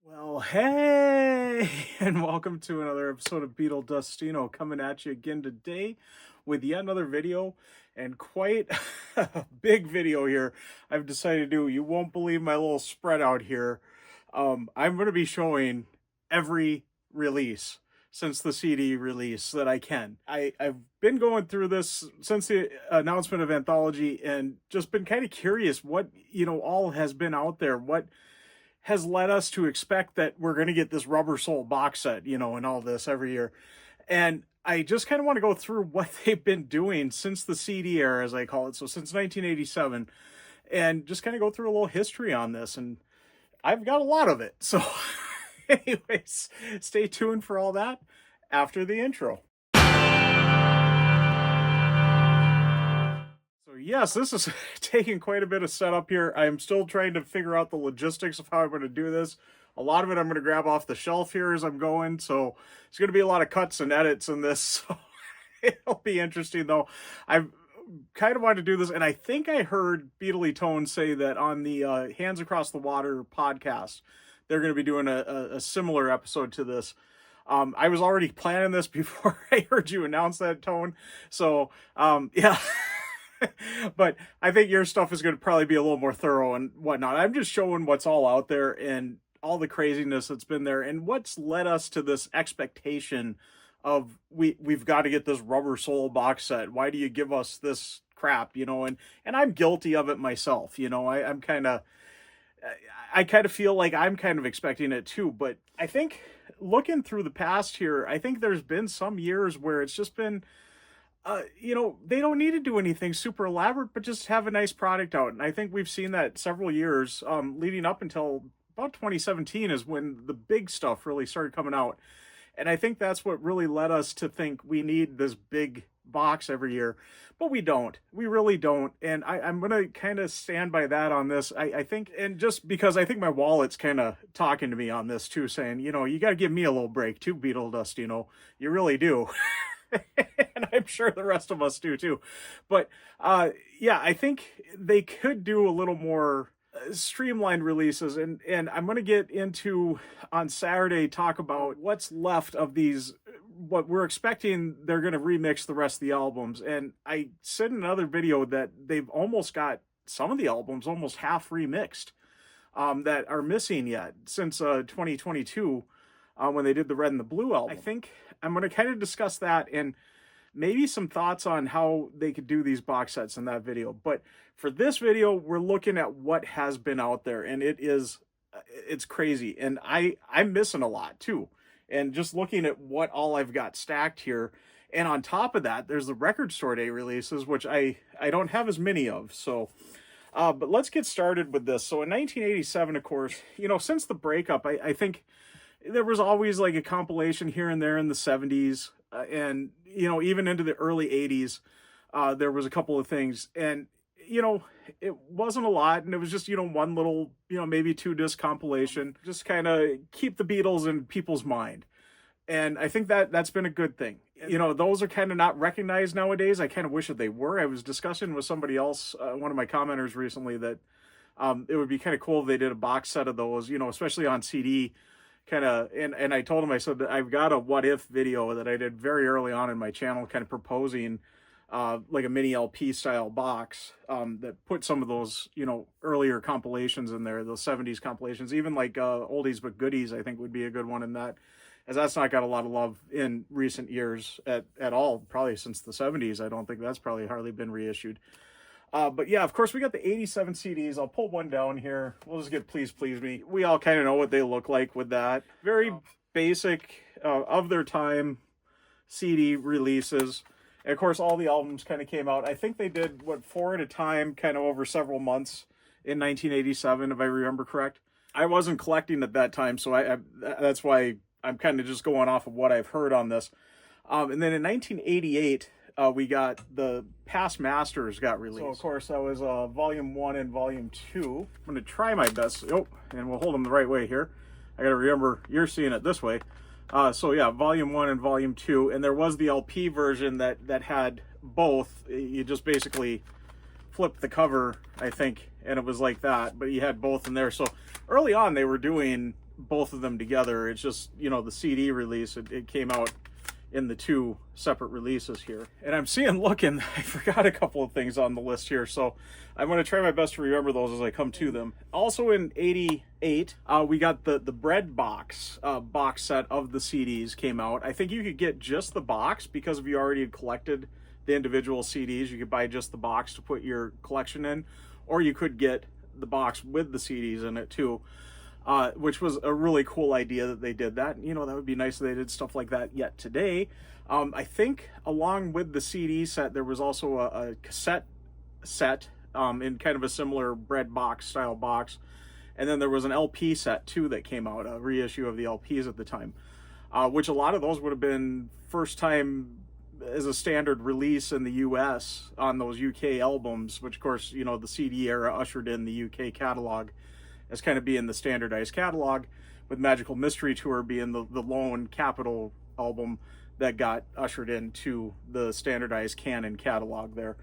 Well, hey, and welcome to another episode of Beetle Dustino, coming at you again today with yet another video, and quite a big video here I've decided to do. You won't believe my little spread out here. I'm going to be showing every release since the CD release that I can. I've been going through this since the announcement of Anthology and just been kind of curious what, all has been out there, what has led us to expect that we're going to get this rubber soul box set, and all this every year. And I just kind of want to go through what they've been doing since the CD era, as I call it. So since 1987, and just kind of go through a little history on this. And I've got a lot of it. So anyways, stay tuned for all that after the intro. Yes, this is taking quite a bit of setup here. I'm still trying to figure out the logistics of how I'm going to do this. A lot of it I'm going to grab off the shelf here as I'm going, so it's going to be a lot of cuts and edits in this, so it'll be interesting, though. I've kind of wanted to do this, and I think I heard Beatly Tone say that on the Hands Across the Water podcast, they're going to be doing a similar episode to this. I was already planning this before I heard you announce that, Tone, so yeah. But I think your stuff is going to probably be a little more thorough and whatnot. I'm just showing what's all out there and all the craziness that's been there and what's led us to this expectation of we've got to get this rubber soul box set. Why do you give us this crap, and I'm guilty of it myself. I kind of feel like I'm kind of expecting it too, but I think looking through the past here, I think there's been some years where it's just been they don't need to do anything super elaborate, but just have a nice product out. And I think we've seen that several years, leading up until about 2017 is when the big stuff really started coming out. And I think that's what really led us to think we need this big box every year, but we don't. We really don't. And I'm going to kind of stand by that on this. I think, and just because I think my wallet's kind of talking to me on this too, saying, you got to give me a little break too, Beetle Dust, you really do. And I'm sure the rest of us do too. But yeah, I think they could do a little more streamlined releases. And I'm going to get into on Saturday, talk about what's left of these, what we're expecting they're going to remix the rest of the albums. And I said in another video that they've almost got some of the albums almost half remixed that are missing yet since 2022. When they did the Red and the Blue album. I think I'm going to kind of discuss that and maybe some thoughts on how they could do these box sets in that video. But for this video, we're looking at what has been out there, and it's crazy. And I'm missing a lot too. And just looking at what all I've got stacked here. And on top of that, there's the record store day releases, which I don't have as many of. So, but let's get started with this. So in 1987, of course, since the breakup, I think there was always like a compilation here and there in the 70s and, even into the early 80s, there was a couple of things and, it wasn't a lot. And it was just, one little, maybe 2-disc compilation, just kind of keep the Beatles in people's mind. And I think that's been a good thing. Those are kind of not recognized nowadays. I kind of wish that they were. I was discussing with somebody else, one of my commenters recently, that it would be kind of cool if they did a box set of those, especially on CD. And I told him, I said that I've got a what if video that I did very early on in my channel, kind of proposing like a mini LP style box that put some of those, earlier compilations in there, those 70s compilations, even like oldies but goodies, I think would be a good one in that, as that's not got a lot of love in recent years at all, probably since the 70s. I don't think that's probably hardly been reissued. But yeah, of course, we got the 87 CDs. I'll pull one down here. We'll just get Please Please Me. We all kind of know what they look like with that. Very basic, of their time CD releases. And of course, all the albums kind of came out. I think they did, 4 at a time, kind of over several months in 1987, if I remember correct. I wasn't collecting at that time, so that's why I'm kind of just going off of what I've heard on this. And then in 1988... we got the Past Masters got released. So, of course, that was Volume 1 and Volume 2. I'm going to try my best. Oh, and we'll hold them the right way here. I got to remember you're seeing it this way. So, yeah, Volume 1 and Volume 2. And there was the LP version that had both. You just basically flipped the cover, I think, and it was like that. But you had both in there. So, early on, they were doing both of them together. It's just, you know, the CD release, it came out in the 2 separate releases here. And I'm looking, I forgot a couple of things on the list here, so I'm going to try my best to remember those as I come to them. Also in 88, we got the Bread box set of the CDs came out. I think you could get just the box because if you already had collected the individual CDs, you could buy just the box to put your collection in, or you could get the box with the CDs in it too. Which was a really cool idea that they did that. You know, that would be nice if they did stuff like that yet today. I think along with the CD set, there was also a cassette set in kind of a similar Bread box style box. And then there was an LP set too that came out, a reissue of the LPs at the time, which a lot of those would have been first time as a standard release in the US on those UK albums, which of course, you know, the CD era ushered in the UK catalog as kind of being the standardized catalog, with Magical Mystery Tour being the lone Capitol album that got ushered into the standardized canon catalog there.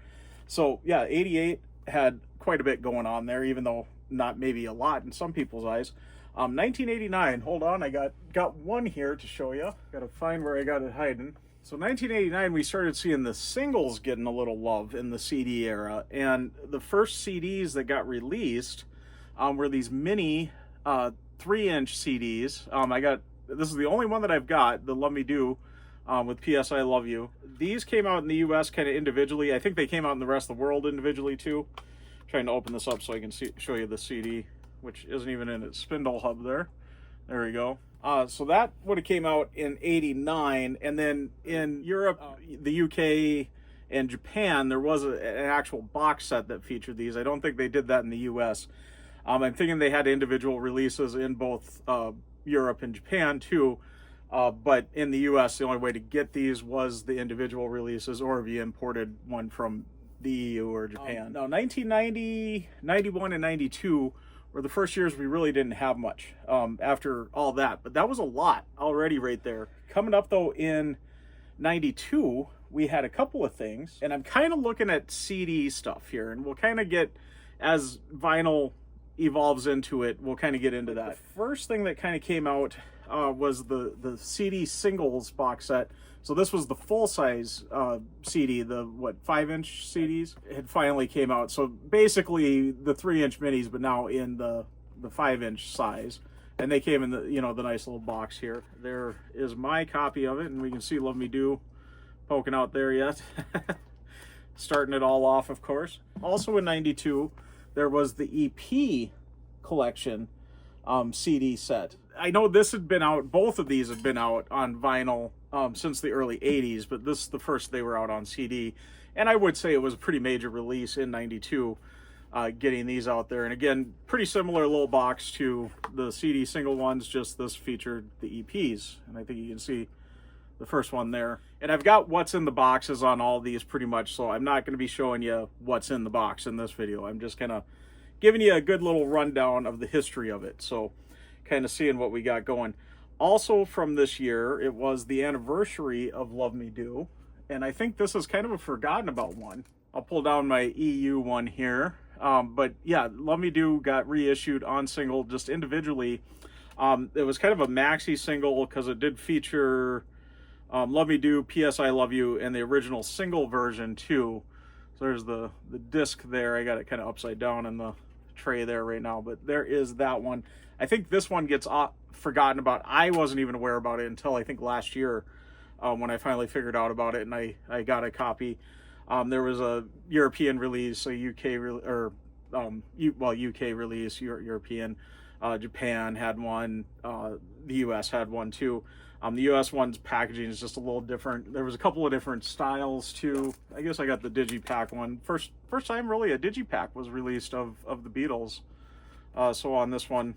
So yeah, 88 had quite a bit going on there, even though not maybe a lot in some people's eyes. 1989, hold on, I got one here to show you. Gotta find where I got it hiding. So 1989, we started seeing the singles getting a little love in the CD era, and the first CDs that got released were these mini 3-inch CDs. This is the only one that I've got, the Love Me Do with P.S. I Love You. These came out in the US kind of individually. I think they came out in the rest of the world individually too. I'm trying to open this up so I can show you the CD, which isn't even in its spindle hub there. There we go. So that would have came out in 89, and then in Europe, the UK, and Japan, there was an actual box set that featured these. I don't think they did that in the US. I'm thinking they had individual releases in both Europe and Japan too, but in the US, the only way to get these was the individual releases, or if you imported one from the EU or Japan. Now, 1990, 91, and 92 were the first years we really didn't have much after all that, but that was a lot already right there. Coming up though in 92, we had a couple of things, and I'm kind of looking at CD stuff here, and we'll kind of get, as vinyl evolves into it, we'll kind of get into that. The first thing that kind of came out was the CD singles box set. So this was the full-size CD, the 5-inch CDs. It had finally came out. So basically the 3-inch minis, but now in the 5-inch size. And they came in the, you know, the nice little box here. There is my copy of it, and we can see Love Me Do poking out there yet. Starting it all off, of course. Also in 92, there was the EP collection CD set. I know this had been out, both of these had been out on vinyl since the early 80s, but this is the first they were out on CD. And I would say it was a pretty major release in 92, getting these out there. And again, pretty similar little box to the CD single ones, just this featured the EPs. And I think you can see the first one there. And I've got what's in the boxes on all these pretty much, so I'm not going to be showing you what's in the box in this video. I'm just kind of giving you a good little rundown of the history of it, so kind of seeing what we got going. Also from this year, it was the anniversary of Love Me Do, and I think this is kind of a forgotten about one. I'll pull down my EU one here, but yeah, Love Me Do got reissued on single just individually. It was kind of a maxi single because it did feature Love Me Do, P.S. I Love You, and the original single version too. So there's the disc there. I got it kind of upside down in the tray there right now, but there is that one. I think this one gets forgotten about. I wasn't even aware about it until I think last year when I finally figured out about it, and I got a copy. There was a European release, a UK UK release, European. Japan had one. The US had one too. The US one's packaging is just a little different. There was a couple of different styles too. I guess I got the Digipack one. First time really a Digipack was released of the Beatles. So on this one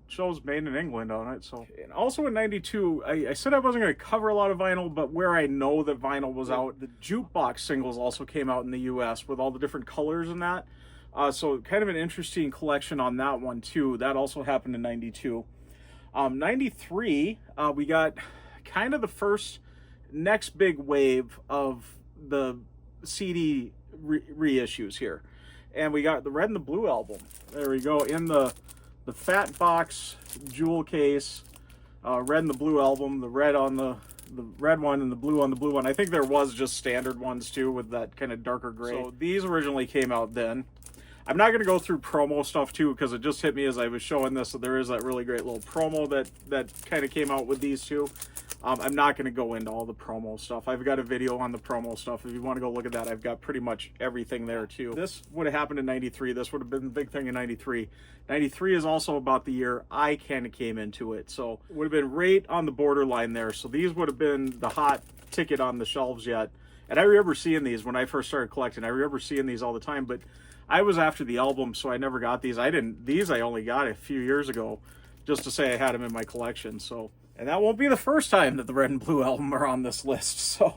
shows made in England on it. So, and also in 92, I said I wasn't going to cover a lot of vinyl, but where I know that vinyl was out, the jukebox singles also came out in the US with all the different colors and that. So kind of an interesting collection on that one too. That also happened in 92. 93, we got kind of the first next big wave of the CD reissues here. And we got the Red and the Blue album. There we go, in the the fat box jewel case, red and the blue album, the red on the red one and the blue on the blue one. I think there was just standard ones too with that kind of darker gray. So these originally came out then. I'm not going to go through promo stuff too, because it just hit me as I was showing this. So there is that really great little promo that kind of came out with these two. I'm not going to go into all the promo stuff. I've got a video on the promo stuff. If you want to go look at that, I've got pretty much everything there too. This would have happened in 93. This would have been the big thing in 93. 93 is also about the year I kind of came into it. So it would have been right on the borderline there. So these would have been the hot ticket on the shelves yet. And I remember seeing these when I first started collecting. I remember seeing these all the time, but I was after the album, so I never got these. These I only got a few years ago, just to say I had them in my collection. So, and that won't be the first time that the red and blue album are on this list. So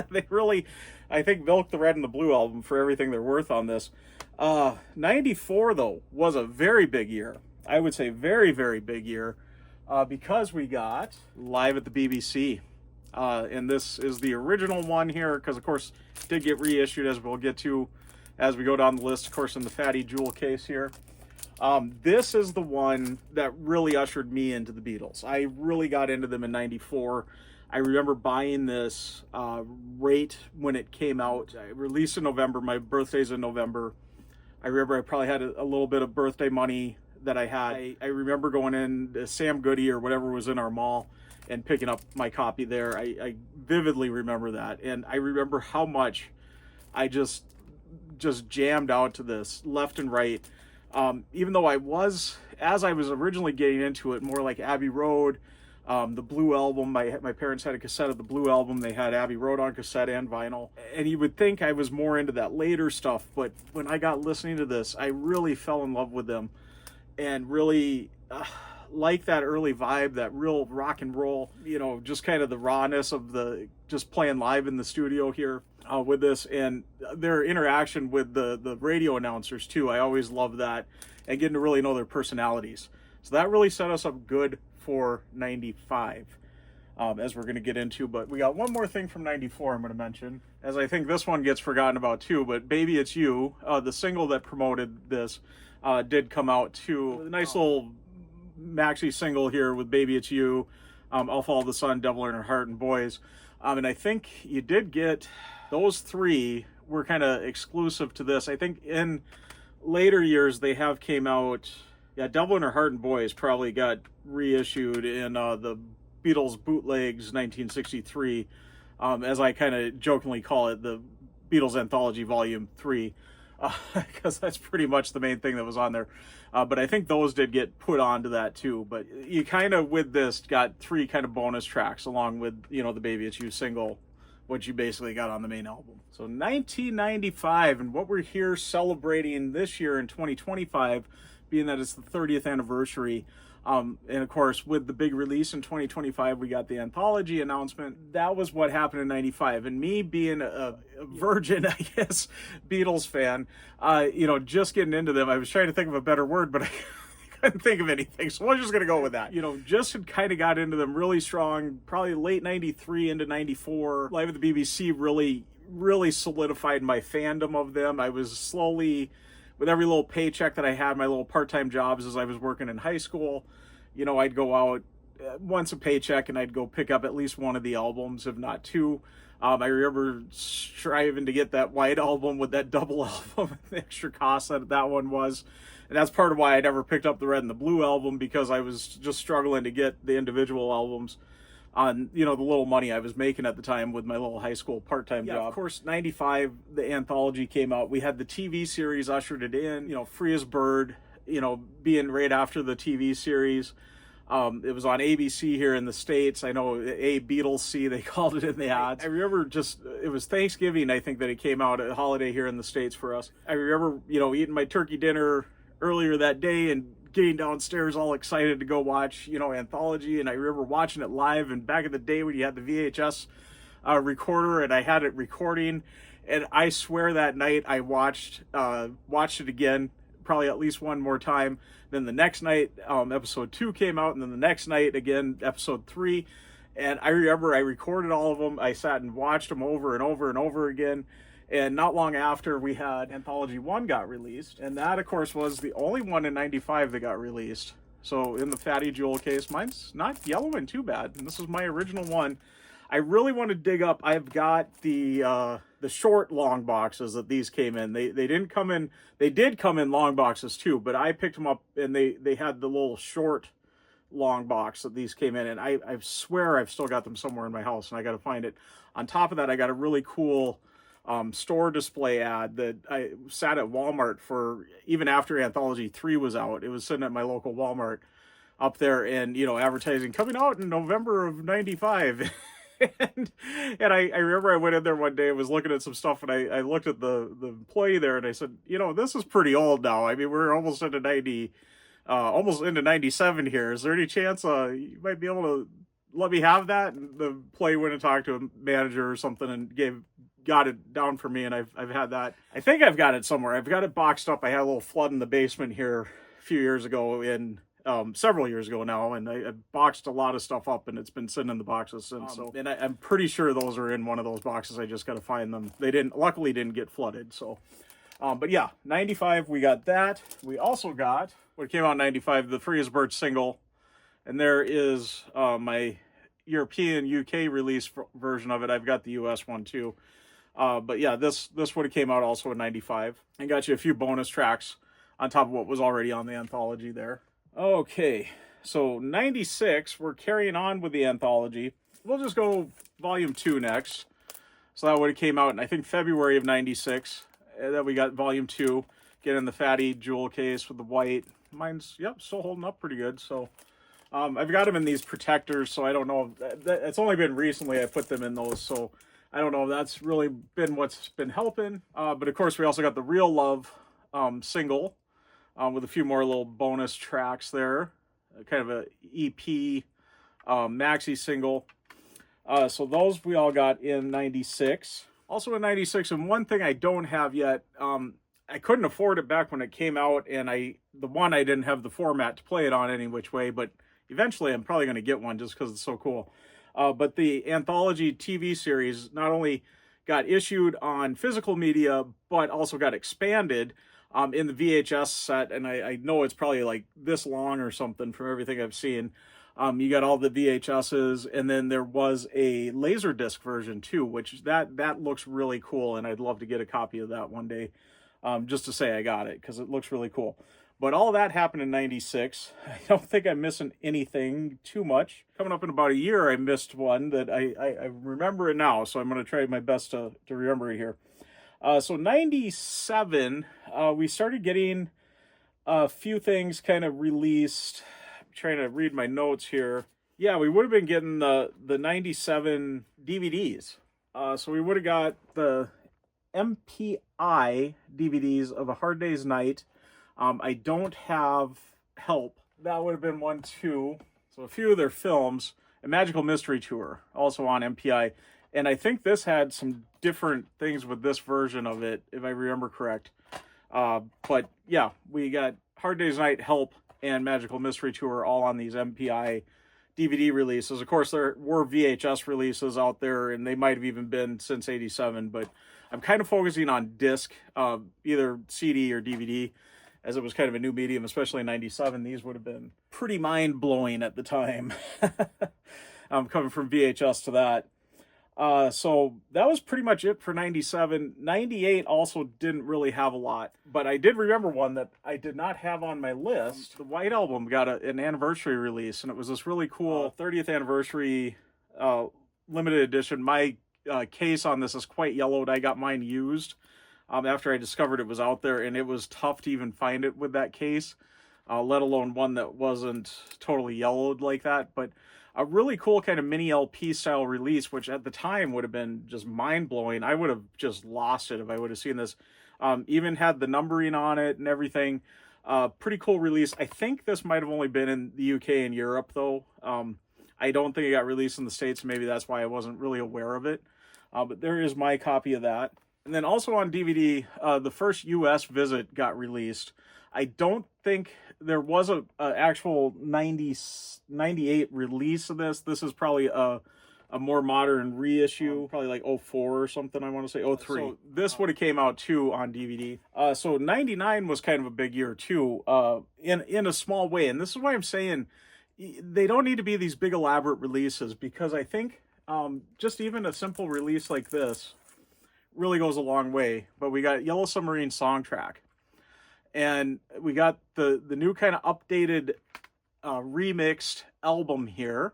they really, I think, milked the red and the blue album for everything they're worth on this. 94 though was a very big year. I would say very, very big year, because we got Live at the BBC. And this is the original one here, because of course it did get reissued, as we'll get to as we go down the list, of course, in the fatty jewel case here. This is the one that really ushered me into the Beatles. I really got into them in 94. I remember buying this right when it came out. I released in November. My birthday's in November. I remember I probably had a little bit of birthday money that I had. I remember going in to Sam Goody or whatever was in our mall and picking up my copy there. I vividly remember that. And I remember how much I just jammed out to this left and right. Even though as I was originally getting into it, more like Abbey Road, the Blue album, my parents had a cassette of the Blue album. They had Abbey Road on cassette and vinyl. And you would think I was more into that later stuff, but when I got listening to this, I really fell in love with them and really like that early vibe, that real rock and roll, just kind of the rawness of just playing live in the studio here with this, and their interaction with the radio announcers too. I always love that, and getting to really know their personalities. So that really set us up good for 95, as we're going to get into. But we got one more thing from 94 I'm going to mention, as I think this one gets forgotten about too, but Baby It's You, the single that promoted this, did come out too. A nice little maxi single here with Baby It's You, I'll Follow the Sun, Devil in Her Heart, and Boys. And I think you did get those three were kind of exclusive to this. I think in later years they have came out. Yeah, Devil in Her Heart and Boys probably got reissued in the Beatles Bootlegs 1963, as I kind of jokingly call it, the Beatles Anthology Volume 3, because that's pretty much the main thing that was on there. But I think those did get put onto that too. But you kind of, with this, got three kind of bonus tracks along with, the Baby It's You single, what you basically got on the main album. So 1995, and what we're here celebrating this year in 2025, being that it's the 30th anniversary. And of course, with the big release in 2025, we got the anthology announcement. That was what happened in 95. And me being a virgin, I guess, Beatles fan, just getting into them, I was trying to think of a better word, but I couldn't think of anything. So I'm just going to go with that. Just had kind of got into them really strong, probably late 93 into 94. Live at the BBC really solidified my fandom of them. I was slowly, with every little paycheck that I had, my little part-time jobs as I was working in high school, I'd go out once a paycheck and I'd go pick up at least one of the albums, if not two. I remember striving to get that white album with that double album, the extra cost that one was. And that's part of why I never picked up the red and the blue album, because I was just struggling to get the individual albums on, the little money I was making at the time with my little high school part-time job. Of course, 95, the anthology came out. We had the TV series ushered it in, Free as Bird, being right after the TV series. It was on ABC here in the States. I know A Beatles C, they called it in the ads. I remember it was Thanksgiving, I think, that it came out, a holiday here in the States for us. I remember, eating my turkey dinner earlier that day and getting downstairs all excited to go watch, Anthology. And I remember watching it live, and back in the day when you had the VHS recorder and I had it recording, and I swear that night I watched it again, probably at least one more time. Then the next night, episode 2 came out, and then the next night again, episode 3. And I remember I recorded all of them. I sat and watched them over and over and over again. And not long after, we had Anthology 1 got released. And that, of course, was the only one in 95 that got released. So in the fatty jewel case, mine's not yellowing too bad. And this is my original one. I really want to dig up. I've got the short long boxes that these came in. They didn't come in. They did come in long boxes too, but I picked them up and they had the little short long box that these came in. And I swear I've still got them somewhere in my house, and I got to find it. On top of that, I got a really cool store display ad that I sat at Walmart for even after Anthology 3 was out. It was sitting at my local Walmart up there, and advertising coming out in November of 95. and I remember I went in there one day and was looking at some stuff, and I looked at the employee there, and I said, this is pretty old now. I mean, we're almost into 90, almost into 97 here. Is there any chance you might be able to let me have that? And the employee went and talked to a manager or something and got it down for me, and I've had that. I think I've got it somewhere. I've got it boxed up. I had a little flood in the basement here a few years ago, several years ago now, and I boxed a lot of stuff up, and it's been sitting in the boxes since. And I'm pretty sure those are in one of those boxes. I just got to find them. They luckily didn't get flooded. So, but yeah, 95, we got that. We also got what came out in 95, the Free as Birch single, and there is my European UK release version of it. I've got the US one too. But yeah, this would have came out also in 95, and got you a few bonus tracks on top of what was already on the anthology there. Okay, so 96, we're carrying on with the anthology. We'll just go volume 2 next. So that would have came out in, I think, February of 96. Then we got volume 2, get in the fatty jewel case with the white. Mine's, still holding up pretty good. So I've got them in these protectors, so I don't know. It's only been recently I put them in those, so I don't know if that's really been what's been helping. But of course, we also got the Real Love single. With a few more little bonus tracks there, kind of a EP maxi single. So those we all got in 96. Also in 96, and one thing I don't have yet, I couldn't afford it back when it came out, and the one I didn't have the format to play it on any which way, but eventually I'm probably going to get one just because it's so cool. But the Anthology TV series not only got issued on physical media, but also got expanded in the VHS set, and I know it's probably like this long or something from everything I've seen. You got all the VHSs, and then there was a Laserdisc version too, which that looks really cool, and I'd love to get a copy of that one day, just to say I got it, because it looks really cool. But all that happened in 96. I don't think I'm missing anything too much. Coming up in about a year, I missed one that I remember it now, so I'm going to try my best to remember it here. So 97, we started getting a few things kind of released. I'm trying to read my notes here. Yeah, we would have been getting the 97 DVDs. So we would have got the MPI DVDs of A Hard Day's Night. I don't have Help. That would have been one too. So a few of their films. A Magical Mystery Tour, also on MPI. And I think this had some different things with this version of it, if I remember correct. But yeah, we got Hard Day's Night, Help, and Magical Mystery Tour all on these MPI DVD releases. Of course, there were VHS releases out there, and they might have even been since 87, but I'm kind of focusing on disc, either CD or DVD, as it was kind of a new medium, especially in 97. These would have been pretty mind-blowing at the time, coming from VHS to that. So that was pretty much it for 97. 98 also didn't really have a lot, but I did remember one that I did not have on my list. The White Album got an anniversary release, and it was this really cool 30th anniversary limited edition. My case on this is quite yellowed. I got mine used after I discovered it was out there, and it was tough to even find it with that case, let alone one that wasn't totally yellowed like that. But a really cool kind of mini LP style release, which at the time would have been just mind-blowing. I would have just lost it if I would have seen this. Even had the numbering on it and everything. Pretty cool release. I think this might have only been in the UK and Europe, though. I don't think it got released in the States. Maybe that's why I wasn't really aware of it. But there is my copy of that. And then also on DVD, the first US visit got released. I don't think there was a actual 98 release of this. This is probably a a more modern reissue, probably like '04 or something, I want to say, '03. So this would have came out too on DVD. So '99 was kind of a big year too, in a small way. And this is why I'm saying they don't need to be these big elaborate releases, because I think just even a simple release like this really goes a long way. But we got Yellow Submarine Songtrack, and we got the new kind of updated remixed album here,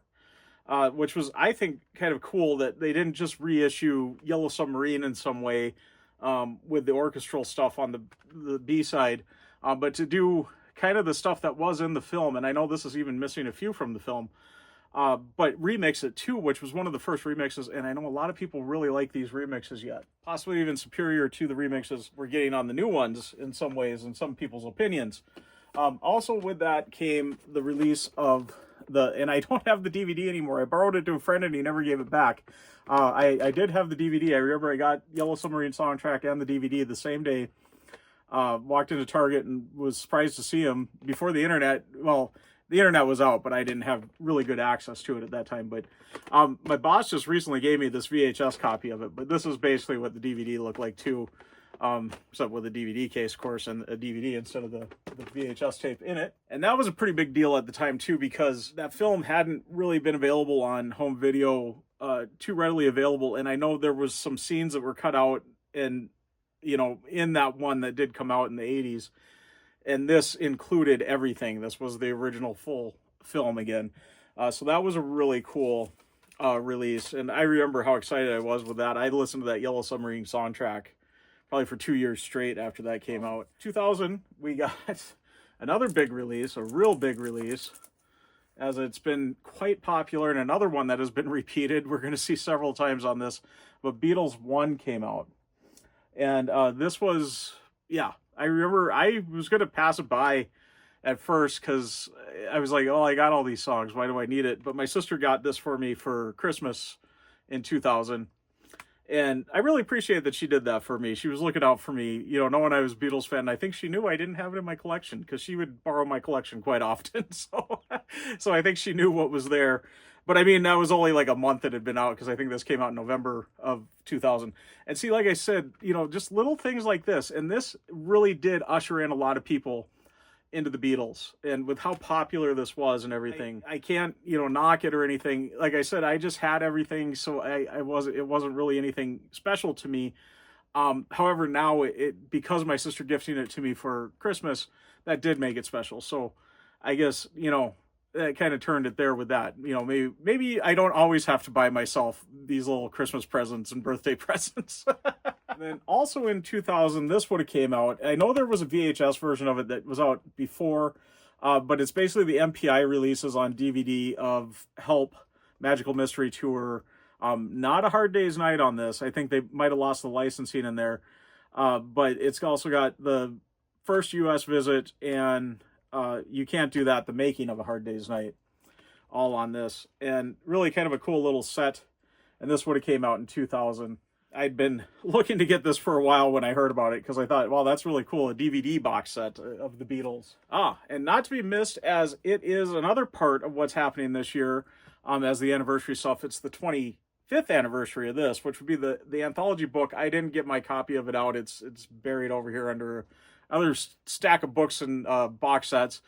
which was, I think, kind of cool that they didn't just reissue Yellow Submarine in some way with the orchestral stuff on the B-side, but to do kind of the stuff that was in the film. And I know this is even missing a few from the film, but remix it too, which was one of the first remixes. And I know a lot of people really like these remixes yet, possibly even superior to the remixes we're getting on the new ones in some ways, in some people's opinions. Also with that came the release of and I don't have the DVD anymore. I borrowed it to a friend and he never gave it back. I did have the DVD. I remember I got Yellow Submarine Songtrack and the DVD the same day. Walked into Target and was surprised to see them before the internet. Well, the internet was out, but I didn't have really good access to it at that time. But my boss just recently gave me this VHS copy of it. But this is basically what the DVD looked like too. Except with a DVD case, of course, and a DVD instead of the VHS tape in it. And that was a pretty big deal at the time too, because that film hadn't really been available on home video, too readily available. And I know there was some scenes that were cut out and, in that one that did come out in the 80s. And this included everything. This was the original full film again. So that was a really cool release. And I remember how excited I was with that. I listened to that Yellow Submarine Soundtrack probably for 2 years straight after that came out. 2000, we got another big release, a real big release, as it's been quite popular, and another one that has been repeated. We're going to see several times on this, but Beatles 1 came out. And this was, I remember I was going to pass it by at first because I was like, oh, I got all these songs. Why do I need it? But my sister got this for me for Christmas in 2000. And I really appreciate that she did that for me. She was looking out for me, knowing I was a Beatles fan. And I think she knew I didn't have it in my collection because she would borrow my collection quite often. So I think she knew what was there. But I mean, that was only like a month it had been out because I think this came out in November of 2000. And see, like I said, just little things like this. And this really did usher in a lot of people into the Beatles, and with how popular this was and everything, I can't knock it or anything. Like I said, I just had everything, so it wasn't really anything special to me. However, now because my sister gifting it to me for Christmas, that did make it special. So I guess that kind of turned it there with that. Maybe I don't always have to buy myself these little Christmas presents and birthday presents. And then also in 2000, this would have came out. I know there was a VHS version of it that was out before, but it's basically the MPI releases on DVD of Help, Magical Mystery Tour. Not A Hard Day's Night on this. I think they might have lost the licensing in there. But it's also got the first U.S. visit and You Can't Do That, the making of A Hard Day's Night, all on this. And really kind of a cool little set. And this would have came out in 2000. I'd been looking to get this for a while when I heard about it because I thought, well, that's really cool, a DVD box set of the Beatles. And not to be missed, as it is another part of what's happening this year as the anniversary stuff. It's the 25th anniversary of this, which would be the anthology book. I didn't get my copy of it out. It's buried over here under another stack of books and box sets.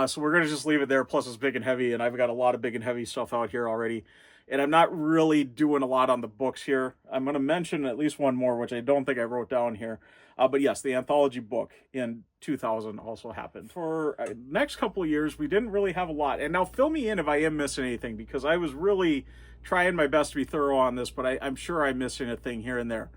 So we're going to just leave it there. Plus it's big and heavy, and I've got a lot of big and heavy stuff out here already. And I'm not really doing a lot on the books here. I'm going to mention at least one more, which I don't think I wrote down here. But yes, the anthology book in 2000 also happened. For next couple of years, we didn't really have a lot. And now fill me in if I am missing anything, because I was really trying my best to be thorough on this, but I'm sure I'm missing a thing here and there.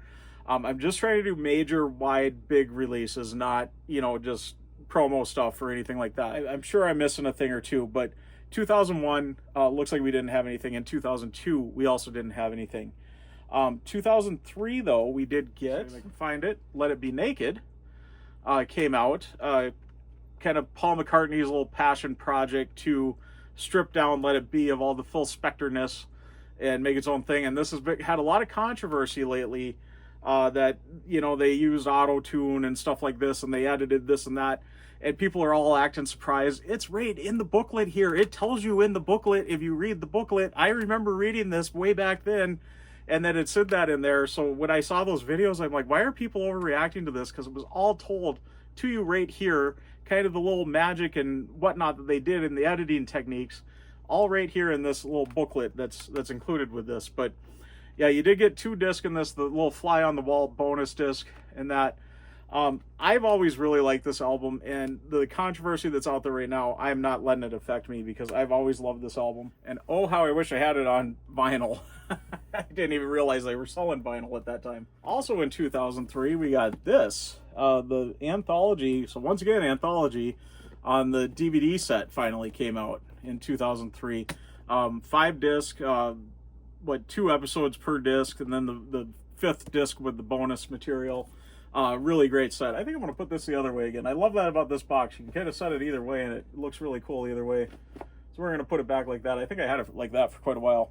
I'm just trying to do major, wide, big releases, not, just promo stuff or anything like that. I'm sure I'm missing a thing or two, but 2001 looks like we didn't have anything. In 2002, we also didn't have anything. 2003, though, we did get, if I can find it, Let It Be Naked came out. Kind of Paul McCartney's little passion project to strip down Let It Be of all the full Spectre-ness and make its own thing. And this has had a lot of controversy lately that, they used auto-tune and stuff like this, and they edited this and that. and people are all acting surprised. It's right in the booklet here. It tells you in the booklet if you read the booklet. I remember reading this way back then, and then it said that in there. So when I saw those videos, I'm like, why are people overreacting to this? Because it was all told to you right here, kind of the little magic and whatnot that they did in the editing techniques, all right here in this little booklet that's included with this. But yeah, you did get 2 discs in this, the little fly on the wall bonus disc and that. I've always really liked this album, and the controversy that's out there right now, I'm not letting it affect me because I've always loved this album. And oh, how I wish I had it on vinyl. I didn't even realize they were selling vinyl at that time. Also in 2003, we got this, the Anthology. So once again, Anthology on the DVD set finally came out in 2003. 5 disc, 2 episodes per disc, and then the 5th disc with the bonus material. Really great set. I think I'm going to put this the other way again. I love that about this box. You can kind of set it either way, and it looks really cool either way. So we're going to put it back like that. I think I had it like that for quite a while.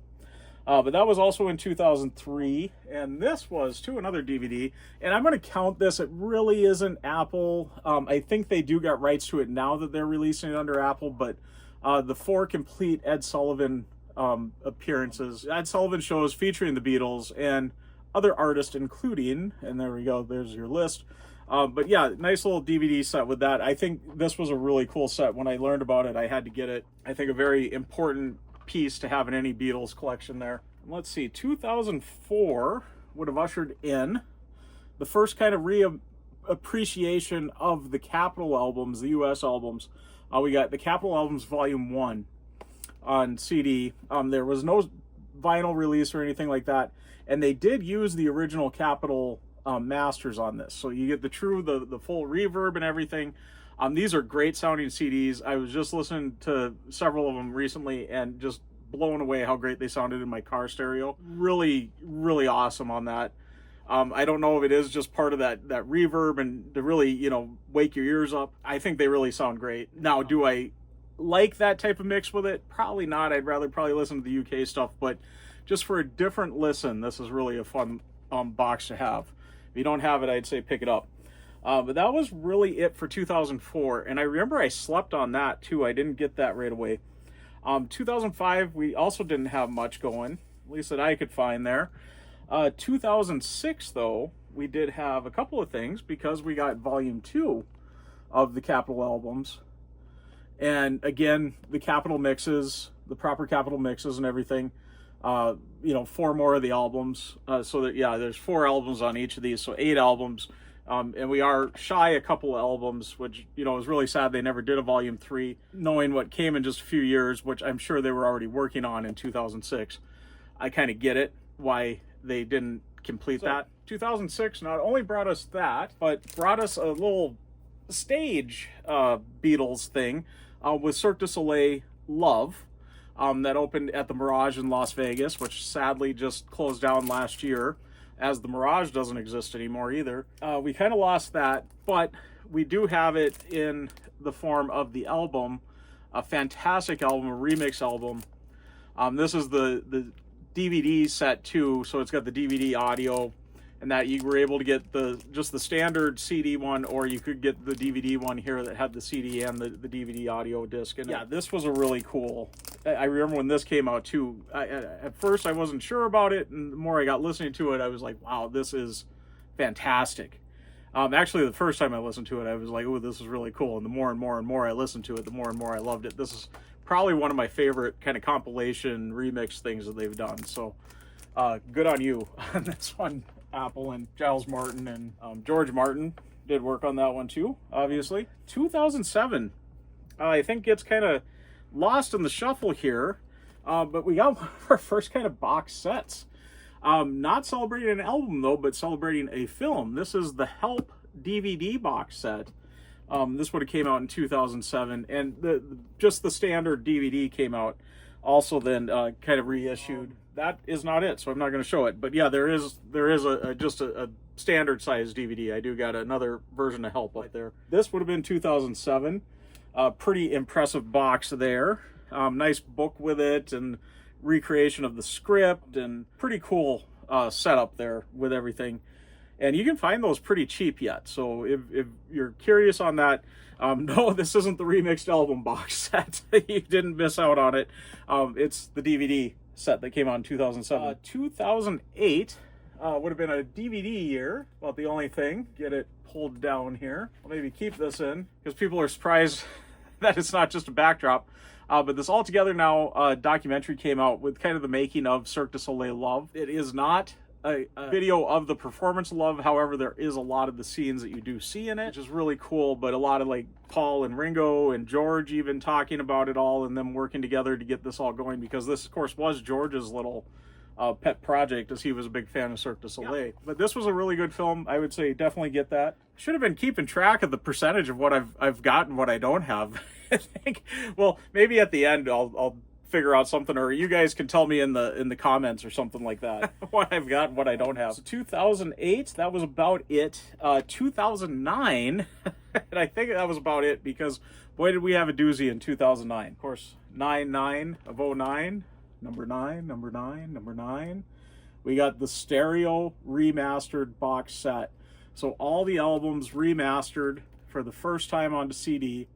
But that was also in 2003, and this was, too, another DVD. And I'm going to count this. It really isn't Apple. I think they do got rights to it now that they're releasing it under Apple, but the 4 complete Ed Sullivan appearances. Ed Sullivan shows featuring the Beatles and other artists, including, and there we go, there's your list. But yeah, nice little DVD set with that. I think this was a really cool set. When I learned about it, I had to get it. I think a very important piece to have in any Beatles collection there. Let's see, 2004 would have ushered in the first kind of reappreciation of the Capitol albums, the US albums. We got the Capitol albums Volume 1 on CD. There was no vinyl release or anything like that. And they did use the original Capitol masters on this. So you get the full reverb and everything. These are great sounding CDs. I was just listening to several of them recently and just blown away how great they sounded in my car stereo. Really, really awesome on that. I don't know if it is just part of that reverb and to really, wake your ears up. I think they really sound great. Now, do I like that type of mix with it? Probably not. I'd rather probably listen to the UK stuff, but just for a different listen, this is really a fun box to have. If you don't have it, I'd say pick it up. But that was really it for 2004. And I remember I slept on that too. I didn't get that right away. 2005, we also didn't have much going, at least that I could find there. 2006, though, we did have a couple of things because we got Volume 2 of the Capitol albums. And again, the Capitol mixes, the proper Capitol mixes and everything. 4 more of the albums. So that, yeah, there's 4 albums on each of these, so 8 albums. And we are shy a couple of albums, which, was really sad they never did a Volume 3, knowing what came in just a few years, which I'm sure they were already working on in 2006. I kind of get it, why they didn't complete that. 2006 not only brought us that, but brought us a little stage Beatles thing with Cirque du Soleil Love. That opened at the Mirage in Las Vegas, which sadly just closed down last year, as the Mirage doesn't exist anymore either. We kind of lost that, but we do have it in the form of the album, a fantastic album, a remix album. This is the DVD set too, so it's got the DVD audio, and that you were able to get just the standard CD one, or you could get the DVD one here that had the CD and the DVD audio disc. And yeah, this was a really cool. I remember when this came out too. At first I wasn't sure about it, and the more I got listening to it, I was like, wow, this is fantastic. Actually, the first time I listened to it, I was like, oh, this is really cool. And the more and more and more I listened to it, the more and more I loved it. This is probably one of my favorite kind of compilation remix things that they've done. So good on you on this one, Apple and Giles Martin. And George Martin did work on that one too, obviously. 2007, I think gets kind of lost in the shuffle here, but we got one of our first kind of box sets. Not celebrating an album though, but celebrating a film. This is the Help DVD box set. This would have came out in 2007, and just the standard DVD came out also then kind of reissued. That is not it, so I'm not going to show it. But yeah, there is just a standard size DVD. I do got another version of Help right there. This would have been 2007. Pretty impressive box there. Nice book with it and recreation of the script, and pretty cool setup there with everything. And you can find those pretty cheap yet. So if you're curious on that, no, this isn't the remixed album box set. You didn't miss out on it. It's the DVD set that came out in 2007. 2008 would have been a DVD year. About the only thing. Get it pulled down here. I'll maybe keep this in because people are surprised that it's not just a backdrop. But this All Together Now documentary came out with kind of the making of Cirque du Soleil Love. It is not a video of the performance of Love. However, there is a lot of the scenes that you do see in it, which is really cool. But a lot of like Paul and Ringo and George even talking about it all and them working together to get this all going, because this, of course, was George's little pet project, as he was a big fan of Cirque du Soleil. Yeah. But this was a really good film. I would say definitely get that. Should have been keeping track of the percentage of what I've got and what I don't have. I think, well, maybe at the end I'll figure out something, or you guys can tell me in the comments or something like that what I've got and what I don't have. So 2008, that was about it. 2009, and I think that was about it, because boy did we have a doozy in 2009. Of course, 9 of 09, number 9. We got the stereo remastered box set. So all the albums remastered for the first time onto CD.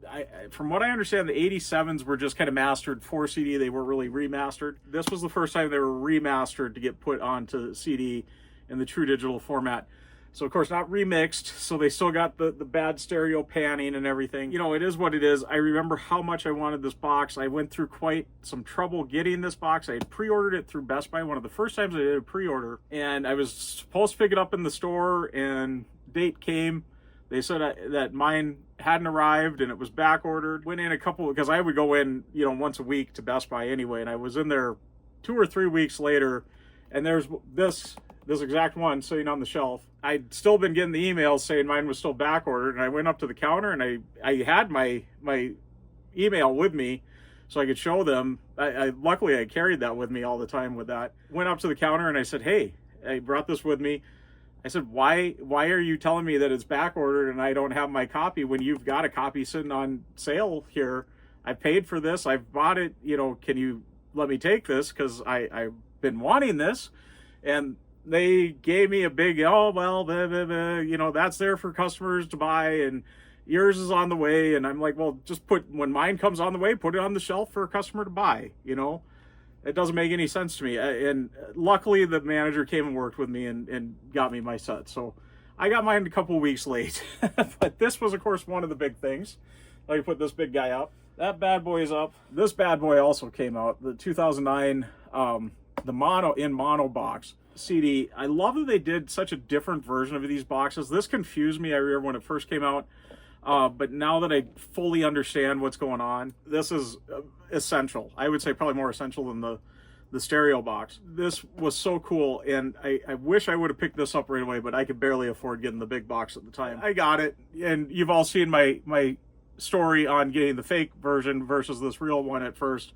From what I understand, the 87s were just kind of mastered for CD. They weren't really remastered. This was the first time they were remastered to get put onto CD in the true digital format. So, of course, not remixed, so they still got the bad stereo panning and everything. You know, it is what it is. I remember how much I wanted this box. I went through quite some trouble getting this box. I had pre-ordered it through Best Buy, one of the first times I did a pre-order. And I was supposed to pick it up in the store, and date came. They said that mine hadn't arrived and it was back ordered. Went in a couple, because I would go in, you know, once a week to Best Buy anyway, and I was in there 2 or 3 weeks later, and there's this exact one sitting on the shelf. I'd still been getting the emails saying mine was still back ordered, and I went up to the counter and I had my email with me so I could show them. Luckily I carried that with me all the time with that. Went up to the counter and I said, hey, I brought this with me. I said, why are you telling me that it's back ordered and I don't have my copy when you've got a copy sitting on sale here? I paid for this. I've bought it. You know, can you let me take this? Because I've been wanting this. And they gave me a big, oh, well, blah, blah, blah, you know, that's there for customers to buy and yours is on the way. And I'm like, well, just when mine comes on the way, put it on the shelf for a customer to buy, you know? It doesn't make any sense to me. And luckily the manager came and worked with me and got me my set. So I got mine a couple weeks late. But this was, of course, one of the big things. Let me put this big guy up. That bad boy is up. This bad boy also came out. The 2009, the mono box CD. I love that they did such a different version of these boxes. This confused me, I remember, when it first came out. But now that I fully understand what's going on, this is essential. I would say probably more essential than the stereo box. This was so cool, and I wish I would have picked this up right away, but I could barely afford getting the big box at the time. I got it, and you've all seen my story on getting the fake version versus this real one at first.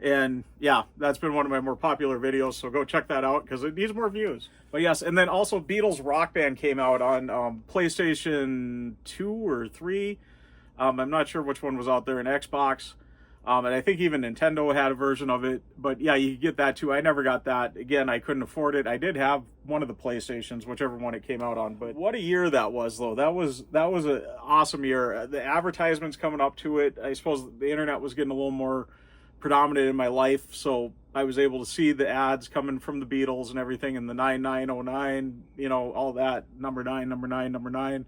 And yeah, that's been one of my more popular videos, so go check that out because it needs more views. But yes, and then also Beatles Rock Band came out on PlayStation 2 or 3. I'm not sure which one was out there in Xbox. And I think even Nintendo had a version of it. But yeah, you could get that too. I never got that. Again, I couldn't afford it. I did have one of the PlayStations, whichever one it came out on. But what a year that was, though. That was an awesome year. The advertisements coming up to it. I suppose the internet was getting a little more predominant in my life, so I was able to see the ads coming from the Beatles and everything, and the 9909, you know, all that, number 9.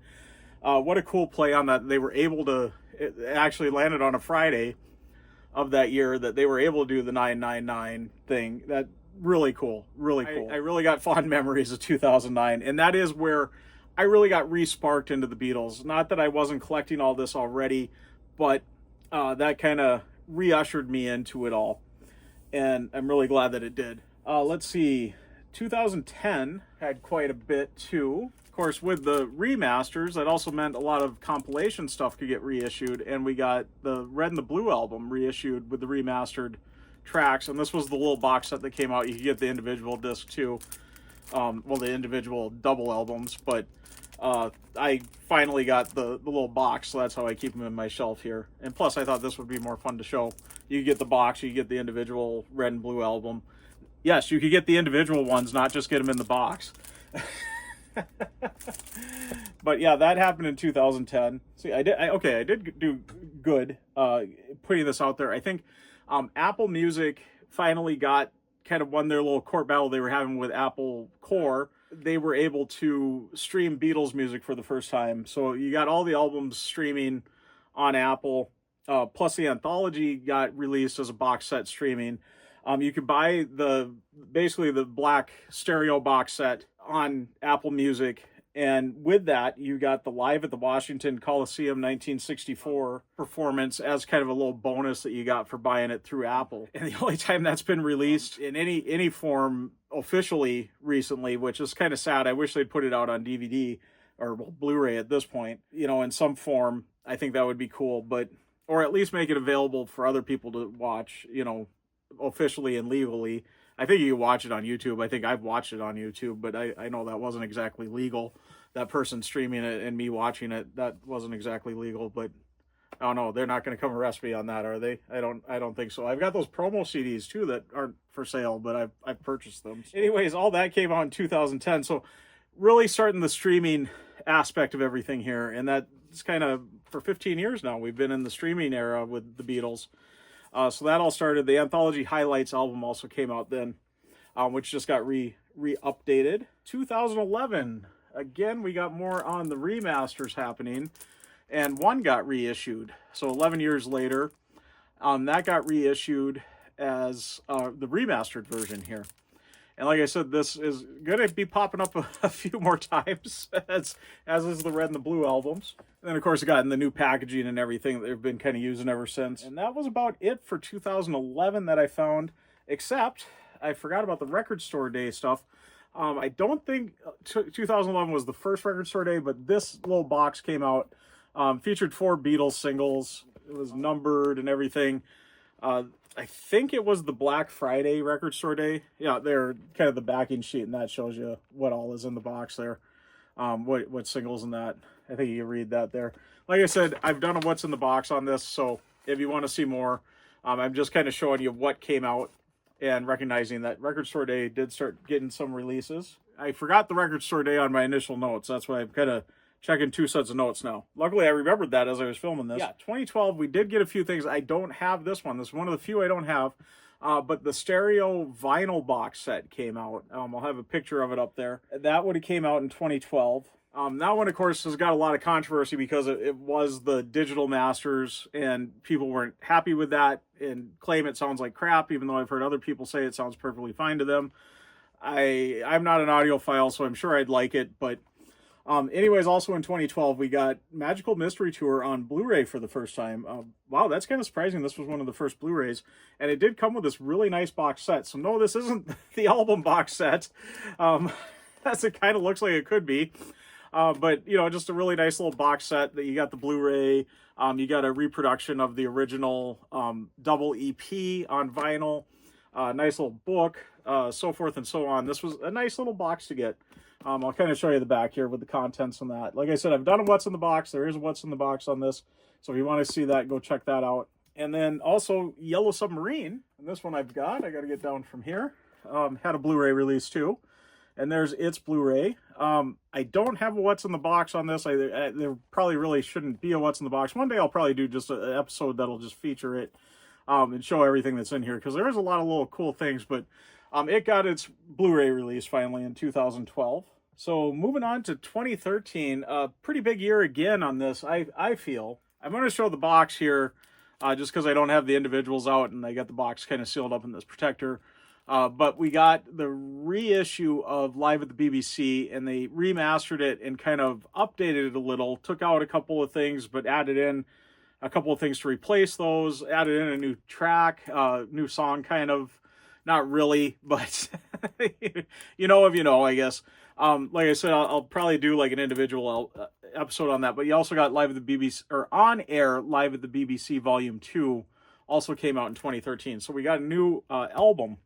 What a cool play on that. They were able to, it actually landed on a Friday of that year, that they were able to do the 999 thing. That really cool. I really got fond memories of 2009, and that is where I really got re-sparked into the Beatles. Not that I wasn't collecting all this already, but that kind of re-ushered me into it all, and I'm really glad that it did. Let's see, 2010 had quite a bit too. Of course, with the remasters, that also meant a lot of compilation stuff could get reissued, and we got the Red and the Blue album reissued with the remastered tracks, and this was the little box set that came out. You could get the individual disc too, well, the individual double albums, but I finally got the little box, so that's how I keep them in my shelf here. And plus, I thought this would be more fun to show. You get the box, you get the individual Red and Blue album. Yes, you could get the individual ones, not just get them in the box. But yeah, that happened in 2010. See, I did do good putting this out there. I think Apple Music finally got kind of won their little court battle they were having with Apple Core. They were able to stream Beatles music for the first time. So you got all the albums streaming on Apple. Plus the Anthology got released as a box set streaming. You could buy basically the black stereo box set on Apple Music. And with that, you got the Live at the Washington Coliseum 1964 performance as kind of a little bonus that you got for buying it through Apple. And the only time that's been released in any form officially recently, which is kind of sad. I wish they'd put it out on DVD or Blu-ray at this point, in some form. I think that would be cool, or at least make it available for other people to watch, officially and legally. I think you can watch it on YouTube. I think I've watched it on YouTube, but I know that wasn't exactly legal. That person streaming it and me watching it, that wasn't exactly legal, but I don't know. They're not going to come arrest me on that, are they? I don't think so. I've got those promo CDs too that aren't for sale, but I've purchased them. So. Anyways, all that came out in 2010. So really starting the streaming aspect of everything here, and that's kind of for 15 years now. We've been in the streaming era with the Beatles. So that all started. The Anthology Highlights album also came out then, which just got re-updated. 2011, again, we got more on the remasters happening, and one got reissued. So 11 years later, that got reissued as the remastered version here. And like I said, this is going to be popping up a few more times, as is the Red and the Blue albums. And then, of course, it got in the new packaging and everything that they've been kind of using ever since. And that was about it for 2011 that I found, except I forgot about the Record Store Day stuff. I don't think 2011 was the first Record Store Day, but this little box came out, featured 4 Beatles singles. It was numbered and everything. I think it was the Black Friday Record Store Day. Yeah, they're kind of the backing sheet, and that shows you what all is in the box there. What singles in that. I think you can read that there. Like I said, I've done a what's in the box on this, so if you want to see more, I'm just kind of showing you what came out and recognizing that Record Store Day did start getting some releases. I forgot the Record Store Day on my initial notes. That's why I'm kind of checking 2 sets of notes now. Luckily, I remembered that as I was filming this. Yeah, 2012, we did get a few things. I don't have this one. This is one of the few I don't have. But the stereo vinyl box set came out. I'll have a picture of it up there. That would have came out in 2012. That one, of course, has got a lot of controversy because it was the digital masters, and people weren't happy with that and claim it sounds like crap, even though I've heard other people say it sounds perfectly fine to them. I'm not an audiophile, so I'm sure I'd like it, but anyways, also in 2012, we got Magical Mystery Tour on Blu-ray for the first time. Wow, that's kind of surprising. This was one of the first Blu-rays, and it did come with this really nice box set. So no, this isn't the album box set, as it kind of looks like it could be. But, just a really nice little box set that you got the Blu-ray. You got a reproduction of the original double EP on vinyl. Nice little book, so forth and so on. This was a nice little box to get. I'll kind of show you the back here with the contents on that. Like I said, I've done a what's in the box. There is a what's in the box on this. So if you want to see that, go check that out. And then also Yellow Submarine. And this one I got to get down from here. Had a Blu-ray release too. And there's its Blu-ray. I don't have a what's in the box on this. There probably really shouldn't be a what's in the box. One day I'll probably do just an episode that'll just feature it and show everything that's in here, because there is a lot of little cool things. But it got its Blu-ray release finally in 2012. So moving on to 2013, a pretty big year again on this, I feel. I'm going to show the box here just because I don't have the individuals out and I got the box kind of sealed up in this protector. But we got the reissue of Live at the BBC, and they remastered it and kind of updated it a little, took out a couple of things, but added in a couple of things to replace those, added in a new track, new song kind of, not really, but you know if you know, I guess. Like I said, I'll probably do like an individual episode on that, but you also got Live at the BBC, or On Air Live at the BBC Volume 2, also came out in 2013. So we got a new album,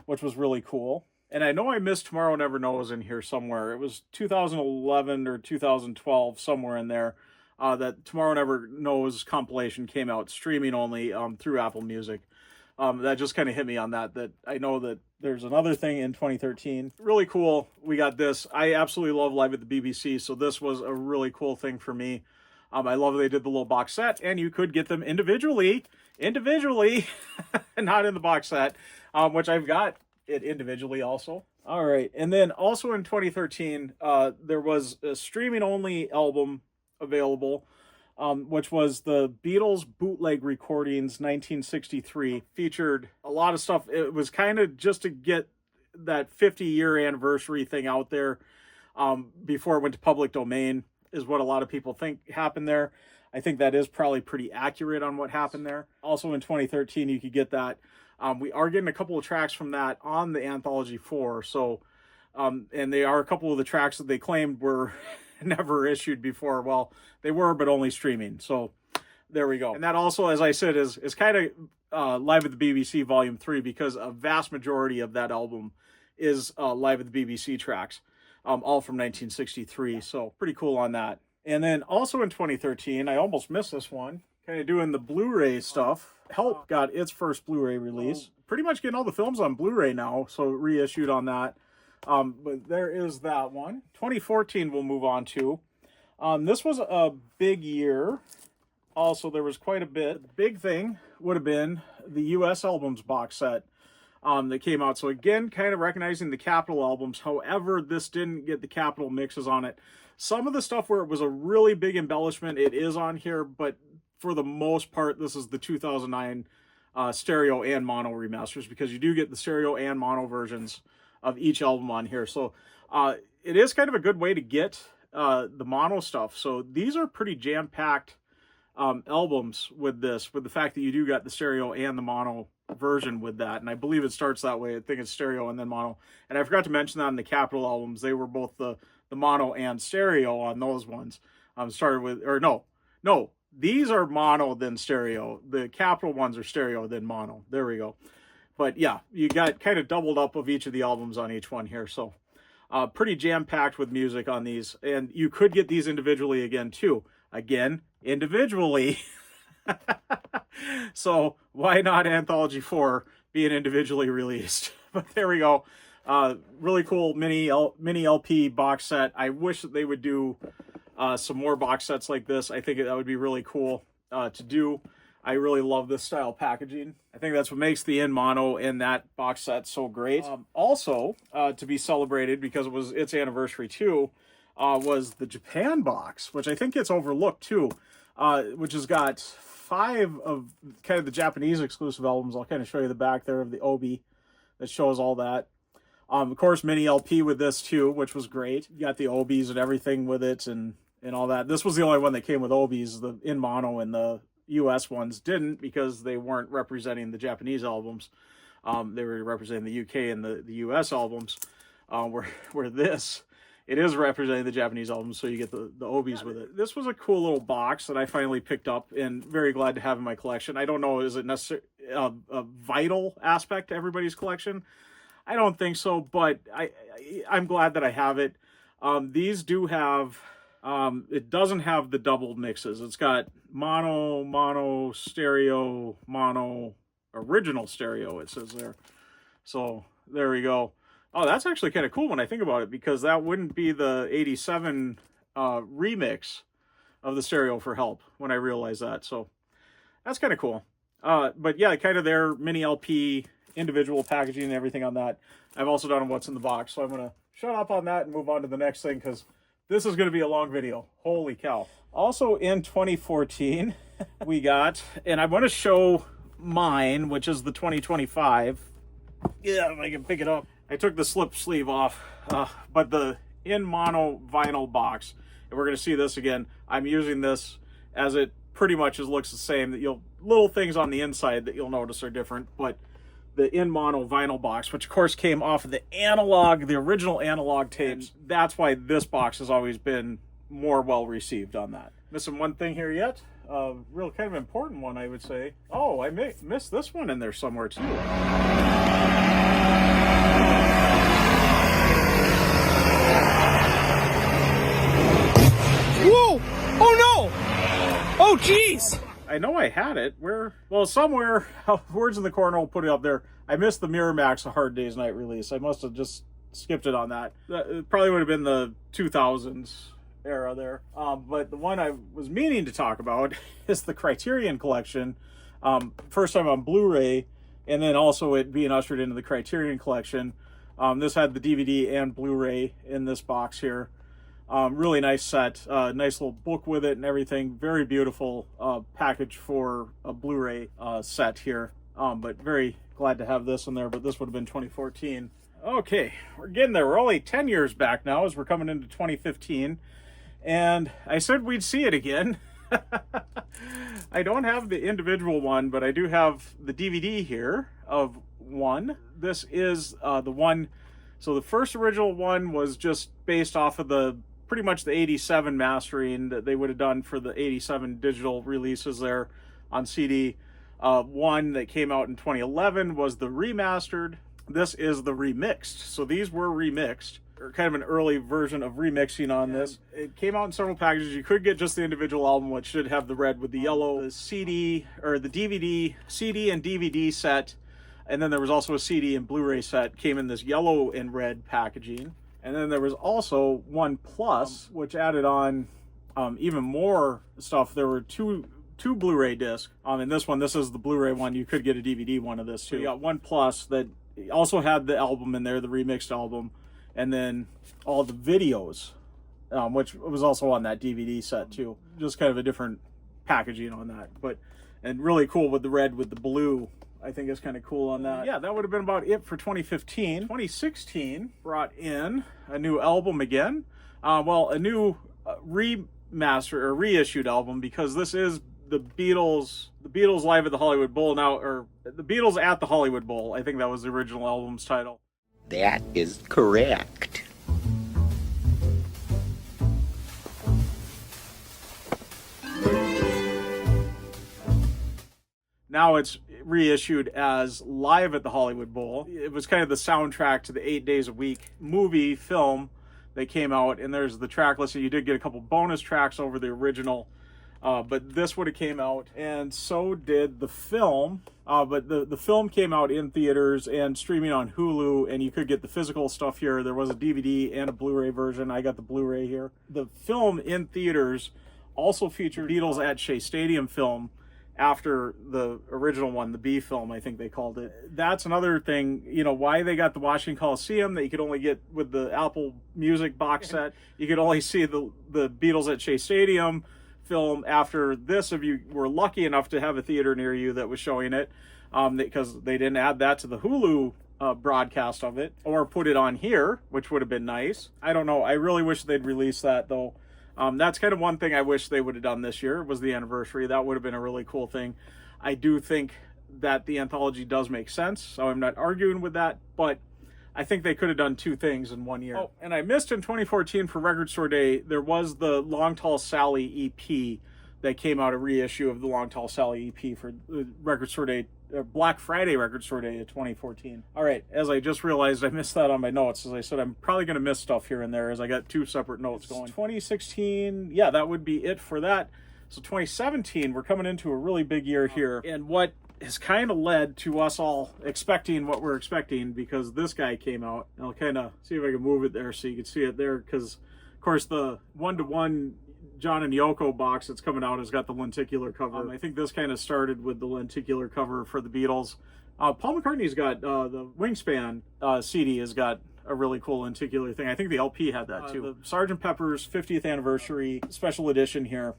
which was really cool. And I know I missed Tomorrow Never Knows in here somewhere. It was 2011 or 2012, somewhere in there, that Tomorrow Never Knows compilation came out, streaming only through Apple Music. That just kind of hit me on that I know that there's another thing in 2013. Really cool. We got this. I absolutely love Live at the BBC, so this was a really cool thing for me. I love they did the little box set, and you could get them individually, not in the box set, which I've got it individually also. All right, and then also in 2013, there was a streaming-only album available, which was the Beatles bootleg recordings 1963. Featured a lot of stuff. It was kind of just to get that 50-year anniversary thing out there before it went to public domain, is what a lot of people think happened there. I think that is probably pretty accurate on what happened there. Also in 2013, you could get that. We are getting a couple of tracks from that on the Anthology 4. So, and they are a couple of the tracks that they claimed were never issued before. Well, they were, but only streaming. So there we go. And that also, as I said, is kind of Live at the BBC Volume 3, because a vast majority of that album is Live at the BBC tracks, all from 1963. So pretty cool on that. And then also in 2013, I almost missed this one, kind of doing the Blu-ray stuff. Help got its first Blu-ray release. Pretty much getting all the films on Blu-ray now, so reissued on that. But there is that one. 2014 we'll move on to. This was a big year. Also, there was quite a bit. The big thing would have been the U.S. albums box set that came out. So again, kind of recognizing the Capitol albums. However, this didn't get the Capitol mixes on it. Some of the stuff where it was a really big embellishment, it is on here, but for the most part, this is the 2009 stereo and mono remasters, because you do get the stereo and mono versions of each album on here. So it is kind of a good way to get the mono stuff. So these are pretty jam-packed albums with this, with the fact that you do got the stereo and the mono version with that. And I believe it starts that way. I think it's stereo and then mono. And I forgot to mention that in the Capitol albums, they were both the mono and stereo on those ones. Started with, or no, these are mono, then stereo. The Capitol ones are stereo, then mono. There we go. But yeah, you got kind of doubled up of each of the albums on each one here. So pretty jam-packed with music on these. And you could get these individually again, too. Again, individually. So why not Anthology 4 being individually released? But there we go. Really cool mini LP box set. I wish that they would do some more box sets like this. I think that would be really cool to do. I really love this style packaging. I think that's what makes the in mono in that box set so great. Also, to be celebrated, because it was its anniversary too, was the Japan box, which I think gets overlooked too, which has got 5 of kind of the Japanese exclusive albums. I'll kind of show you the back there of the Obi that shows all that. Of course, mini LP with this too, which was great. You got the Obis and everything with it and all that. This was the only one that came with Obis. The in mono and the US ones didn't, because they weren't representing the Japanese albums. They were representing the UK and the US albums, where this, it is representing the Japanese albums, so you get the Obis with it. This was a cool little box that I finally picked up, and very glad to have in my collection. I don't know, is it necessarily a vital aspect to everybody's collection? I don't think so, but I'm glad that I have it. These do have, it doesn't have the double mixes. It's got mono, stereo, mono, original stereo, it says there. So there we go. Oh, that's actually kind of cool when I think about it, because that wouldn't be the 87 remix of the stereo for Help when I realized that. So that's kind of cool. But yeah, kind of their mini LP, individual packaging and everything on that. I've also done what's in the box. So I'm going to shut up on that and move on to the next thing, because this is going to be a long video. Holy cow. Also in 2014, we got, and I want to show mine, which is the 2025. Yeah, if I can pick it up. I took the slip sleeve off, but the in mono vinyl box, and we're going to see this again. I'm using this as it pretty much looks the same. That little things on the inside that you'll notice are different, but the in mono vinyl box, which of course came off of the original analog tapes. That's why this box has always been more well received on that. Missing one thing here yet. Real kind of important one, I would say. Oh, I missed this one in there somewhere too. Whoa! Oh no! Oh jeez! I know I had it. Where? Well, somewhere. Words in the corner. I'll put it up there. I missed the Miramax A Hard Day's Night release. I must have just skipped it on that. It probably would have been the 2000s era there. But the one I was meaning to talk about is the Criterion Collection. First time on Blu-ray, and then also it being ushered into the Criterion Collection. This had the DVD and Blu-ray in this box here. Really nice set, nice little book with it and everything. Very beautiful package for a Blu-ray set here. But very glad to have this in there, but this would have been 2014. Okay, we're getting there. We're only 10 years back now as we're coming into 2015. And I said we'd see it again. I don't have the individual one, but I do have the DVD here of one. This is the one. So the first original one was just based off of the pretty much the 87 mastering that they would have done for the 87 digital releases there on CD. One that came out in 2011 was the remastered. This is the remixed. So these were remixed, or kind of an early version of remixing on this. It came out in several packages. You could get just the individual album, which should have the red with the yellow. The CD, or the DVD, CD and DVD set, and then there was also a CD and Blu-ray set, came in this yellow and red packaging. And then there was also one plus, which added on even more stuff. There were two Blu-ray discs. And this is the Blu-ray one. You could get a DVD one of this too. You got one plus that also had the album in there, the remixed album, and then all the videos, which was also on that DVD set too. Just kind of a different packaging on that, and really cool with the red with the blue. I think it's kind of cool on that. Yeah, that would have been about it for 2015. 2016 brought in a new album again. A new remaster or reissued album, because this is the Beatles Live at the Hollywood Bowl now, or the Beatles at the Hollywood Bowl. I think that was the original album's title. That is correct. Now it's reissued as Live at the Hollywood Bowl. It was kind of the soundtrack to the 8 Days a Week movie film that came out, and there's the track list. You did get a couple bonus tracks over the original, but this would have came out, and so did the film. But the film came out in theaters and streaming on Hulu, and you could get the physical stuff here. There was a DVD and a Blu-ray version. I got the Blu-ray here. The film in theaters also featured Beatles at Shea Stadium film, after the original one, the B film, I think they called it. That's another thing, why they got the Washington Coliseum that you could only get with the Apple Music box set. You could only see the Beatles at Shea Stadium film after this, if you were lucky enough to have a theater near you that was showing it, because they didn't add that to the Hulu broadcast of it, or put it on here, which would have been nice. I don't know. I really wish they'd release that, though. That's kind of one thing I wish they would have done this year, was the anniversary. That would have been a really cool thing. I do think that the anthology does make sense, so I'm not arguing with that, but I think they could have done two things in 1 year. Oh, and I missed in 2014 for Record Store Day, there was the Long Tall Sally EP that came out, a reissue of the Long Tall Sally EP for Record Store Day, Black Friday Record Store Day of 2014. All right, as I just realized, I missed that on my notes. As I said, I'm probably going to miss stuff here and there, as I got two separate notes going. 2016, yeah, that would be it for that. So 2017, we're coming into a really big year here, and what has kind of led to us all expecting what we're expecting, because this guy came out. And I'll kind of see if I can move it there so you can see it there, because, of course, the one-to-one John and Yoko box that's coming out has got the lenticular cover. I think this kind of started with the lenticular cover for the Beatles. Paul McCartney's got the Wingspan CD has got a really cool lenticular thing. I think the LP had that too. The Sgt. Pepper's 50th anniversary special edition here,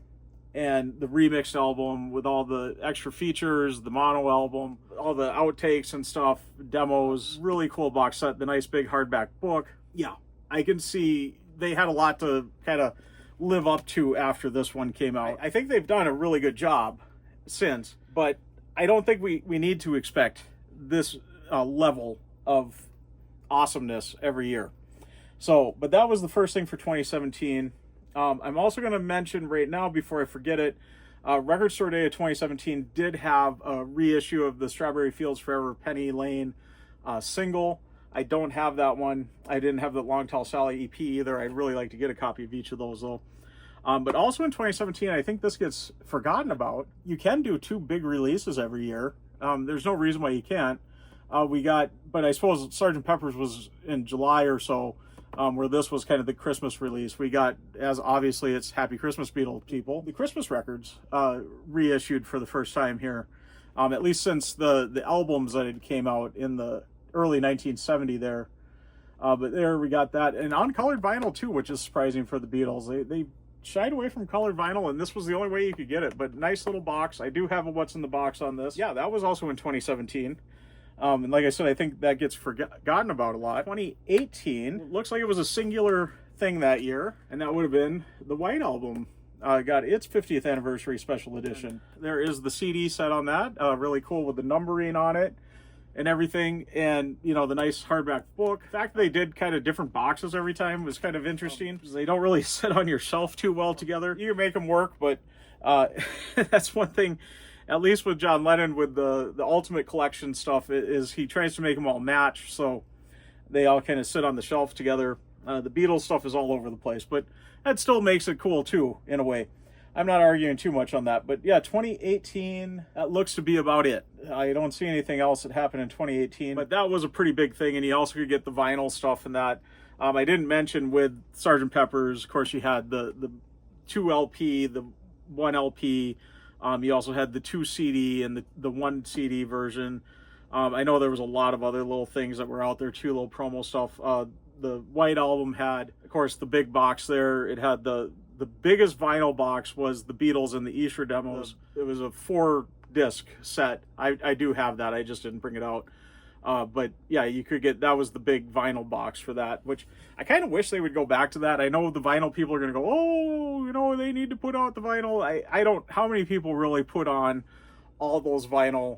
and the remixed album with all the extra features, the mono album, all the outtakes and stuff, demos. Really cool box set. The nice big hardback book. Yeah, I can see they had a lot to kind of live up to after this one came out. I think they've done a really good job since, but I don't think we need to expect this level of awesomeness every year. So, but that was the first thing for 2017. I'm also going to mention right now, before I forget it, Record Store Day of 2017 did have a reissue of the Strawberry Fields Forever Penny Lane single. I don't have that one. I didn't have the Long Tall Sally EP either. I'd really like to get a copy of each of those, though. But also in 2017, I think this gets forgotten about. You can do 2 big releases every year. There's no reason why you can't. But I suppose Sgt. Pepper's was in July or so, where this was kind of the Christmas release. We got, as obviously it's Happy Christmas, Beatles people, the Christmas records reissued for the first time here, at least since the albums that had came out in the early 1970 there. But there we got that, and on colored vinyl too, which is surprising for the Beatles. They shied away from colored vinyl, and this was the only way you could get it. But nice little box. I do have a what's in the box on this. Yeah, that was also in 2017. And like I said, I think that gets forgotten about a lot. 2018 looks like it was a singular thing that year, and that would have been the White Album. Got its 50th anniversary special edition. There is the CD set on that, really cool with the numbering on it and everything, and you know, the nice hardback book. The fact that they did kind of different boxes every time was kind of interesting, because they don't really sit on your shelf too well together. You can make them work, but that's one thing, at least with John Lennon, with the Ultimate Collection stuff, is he tries to make them all match, so they all kind of sit on the shelf together. The Beatles stuff is all over the place, but that still makes it cool too, in a way. I'm not arguing too much on that, but yeah, 2018, that looks to be about it. I don't see anything else that happened in 2018, but that was a pretty big thing, and you also could get the vinyl stuff and that. I didn't mention with Sgt. Pepper's, of course, you had the 2 LP, the 1 LP. You also had the 2 CD and the 1 CD version. I know there was a lot of other little things that were out there too, little promo stuff. The White Album had, of course, the big box there. It had the biggest vinyl box was the Beatles and the Easter demos. It was a 4-disc set. I do have that. I just didn't bring it out. But yeah, you could get, that was the big vinyl box for that, which I kind of wish they would go back to that. I know the vinyl people are going to go, oh, you know, they need to put out the vinyl. I don't, how many people really put on all those vinyl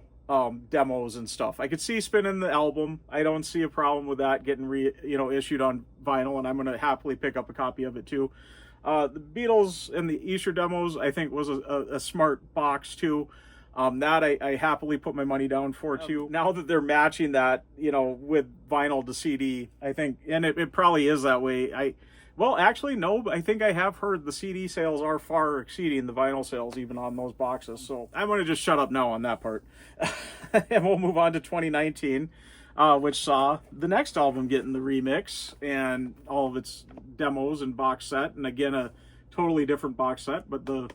demos and stuff? I could see spinning the album. I don't see a problem with that getting issued on vinyl, and I'm going to happily pick up a copy of it too. The Beatles and the Easter demos, I think, was a smart box too. That I happily put my money down for too. Now that they're matching that, with vinyl to CD, I think, and it probably is that way. Well, actually, no, I think I have heard the CD sales are far exceeding the vinyl sales even on those boxes. So I'm going to just shut up now on that part. And we'll move on to 2019. Which saw the next album getting the remix and all of its demos and box set, and again a totally different box set, but the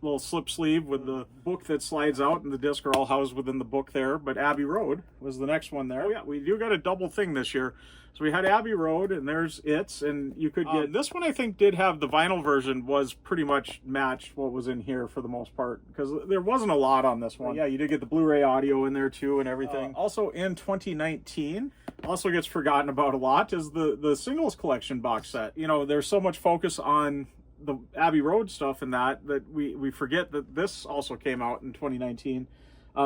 little slip sleeve with the book that slides out and the disc are all housed within the book there. But Abbey Road was the next one there. Oh yeah, we do got a double thing this year. So we had Abbey Road, and there's It's, and you could get this one. I think did have the vinyl version, was pretty much matched what was in here for the most part, because there wasn't a lot on this one. Yeah, you did get the Blu-ray audio in there too and everything. Also in 2019, also gets forgotten about a lot, is the singles collection box set. There's so much focus on the Abbey Road stuff and that we forget that this also came out in 2019.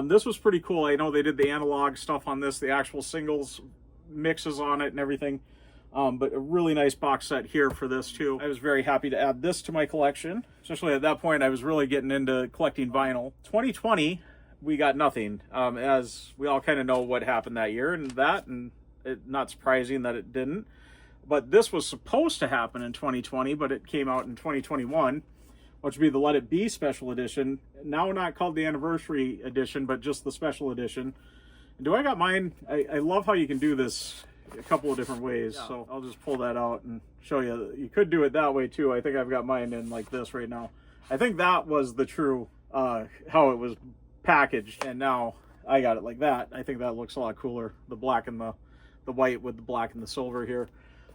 This was pretty cool. I know they did the analog stuff on this, the actual singles mixes on it and everything, but a really nice box set here for this too. I was very happy to add this to my collection, especially at that point I was really getting into collecting vinyl. 2020, we got nothing, as we all kind of know what happened that year, and not surprising that it didn't. But this was supposed to happen in 2020, but it came out in 2021, which would be the Let It Be special edition, now not called the anniversary edition, but just the special edition. Do I got mine? I love how you can do this a couple of different ways. Yeah. So I'll just pull that out and show you. You could do it that way too. I think I've got mine in like this right now. I think that was the true how it was packaged, and now I got it like that. I think that looks a lot cooler. The black and the white with the black and the silver here.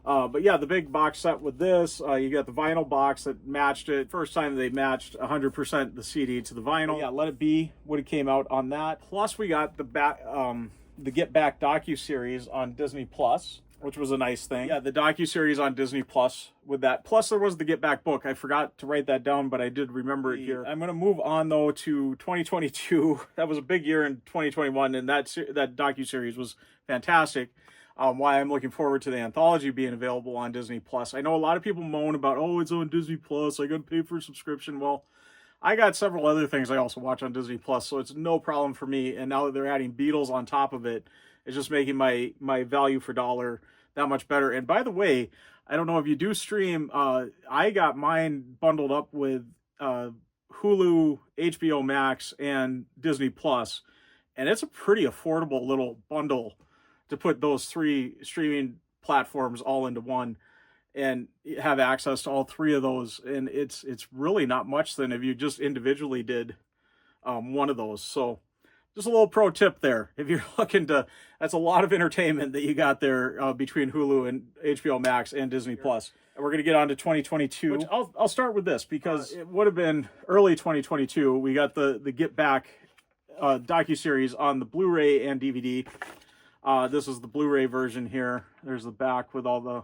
But yeah, the big box set with this, you got the vinyl box that matched it. First time they matched 100% the CD to the vinyl. Yeah, Let It Be would have came out on that. Plus we got the Get Back docu-series on Disney Plus, which was a nice thing. Yeah, the docu-series on Disney Plus with that. Plus there was the Get Back book. I forgot to write that down, but I did remember it here. I'm going to move on though to 2022. That was a big year in 2021, and that docu-series was fantastic. Why I'm looking forward to the anthology being available on Disney Plus. I know a lot of people moan about, oh, it's on Disney Plus, I gotta pay for a subscription. Well, I got several other things I also watch on Disney Plus, so it's no problem for me. And now that they're adding Beatles on top of it, it's just making my value for dollar that much better. And by the way, I don't know if you do stream, I got mine bundled up with Hulu, HBO Max, and Disney Plus, and it's a pretty affordable little bundle to put those 3 streaming platforms all into one and have access to all 3 of those. And it's really not much than if you just individually did one of those. So just a little pro tip there. If you're looking to, that's a lot of entertainment that you got there between Hulu and HBO Max and Disney Plus. And we're going to get on to 2022. Which I'll start with this because it would have been early 2022. We got the Get Back docuseries on the Blu-ray and DVD. This is the Blu-ray version here. There's the back with all the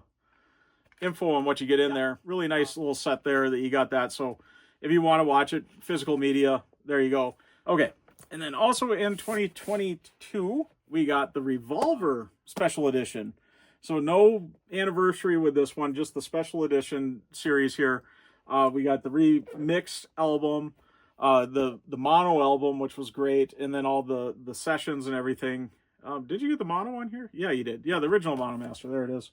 info on what you get in there. Really nice little set there that you got that. So if you want to watch it, physical media, there you go. Okay. And then also in 2022, we got the Revolver Special Edition. So no anniversary with this one, just the Special Edition series here. We got the remixed album, the mono album, which was great, and then all the sessions and everything. Did you get the mono on here? Yeah, you did. Yeah, the original Mono Master. There it is.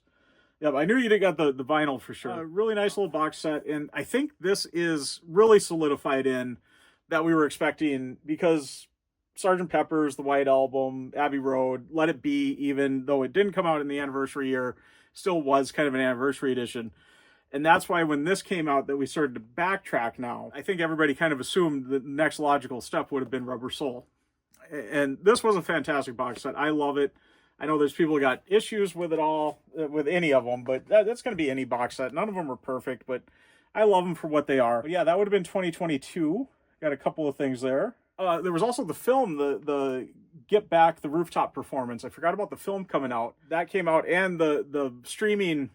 Yep, I knew you did got the vinyl for sure. Really nice little box set, and I think this is really solidified in that we were expecting, because Sgt. Pepper's, the White Album, Abbey Road, Let It Be, even though it didn't come out in the anniversary year, still was kind of an anniversary edition. And that's why when this came out that we started to backtrack now. I think everybody kind of assumed the next logical step would have been Rubber Soul. And this was a fantastic box set. I love it. I know there's people who got issues with it all, with any of them, but that's going to be any box set. None of them are perfect, but I love them for what they are. But yeah, that would have been 2022. Got a couple of things there. There was also the film, the Get Back, the Rooftop Performance. I forgot about the film coming out. That came out, and the streaming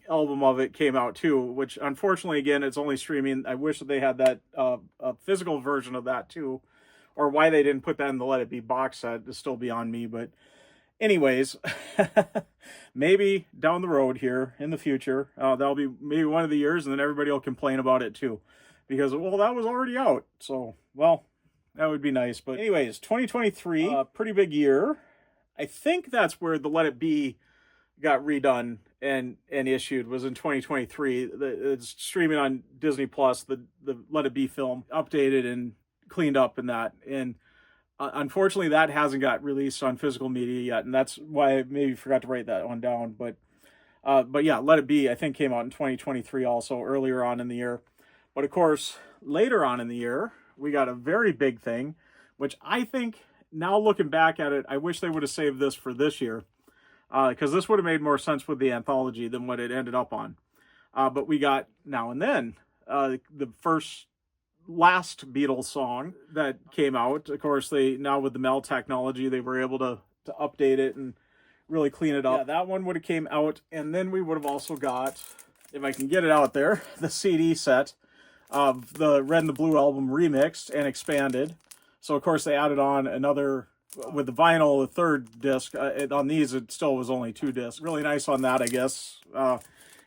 album of it came out too, which unfortunately, again, it's only streaming. I wish that they had that a physical version of that too, or why they didn't put that in the Let It Be box set is still beyond me. But anyways, maybe down the road here in the future, that'll be maybe one of the years, and then everybody will complain about it too. Because, well, that was already out. So, well, that would be nice. But anyways, 2023, pretty big year. I think that's where the Let It Be got redone and issued, was in 2023. It's streaming on Disney Plus, the Let It Be film, updated and cleaned up in that. And unfortunately, that hasn't got released on physical media yet. And that's why I maybe forgot to write that one down. But yeah, Let It Be, I think, came out in 2023 also, earlier on in the year. But of course, later on in the year, we got a very big thing, which I think, now looking back at it, I wish they would have saved this for this year, because this would have made more sense with the anthology than what it ended up on. But we got Now and Then, the last Beatles song that came out. Of course, they now with the MEL technology, they were able to update it and really clean it up. Yeah, that one would have came out, and then we would have also got, if I can get it out there, the CD set of the Red and the Blue album remixed and expanded. So of course they added on another, with the vinyl, the 3rd disc. On these it still was only 2 discs. Really nice on that, I guess.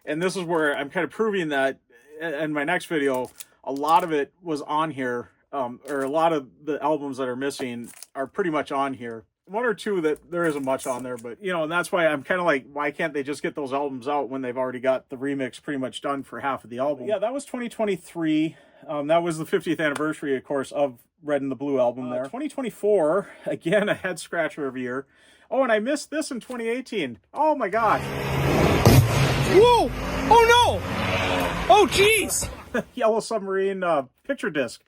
And this is where I'm kind of proving that in my next video, a lot of it was on here, or a lot of the albums that are missing are pretty much on here. 1 or 2 that there isn't much on there, but you know, and that's why I'm kind of like, why can't they just get those albums out when they've already got the remix pretty much done for half of the album? Yeah, that was 2023. That was the 50th anniversary, of course, of Red and the Blue album there. 2024, again, a head scratcher every year. Oh, and I missed this in 2018. Oh my gosh. Whoa! Oh no! Oh jeez! Yellow Submarine picture disc.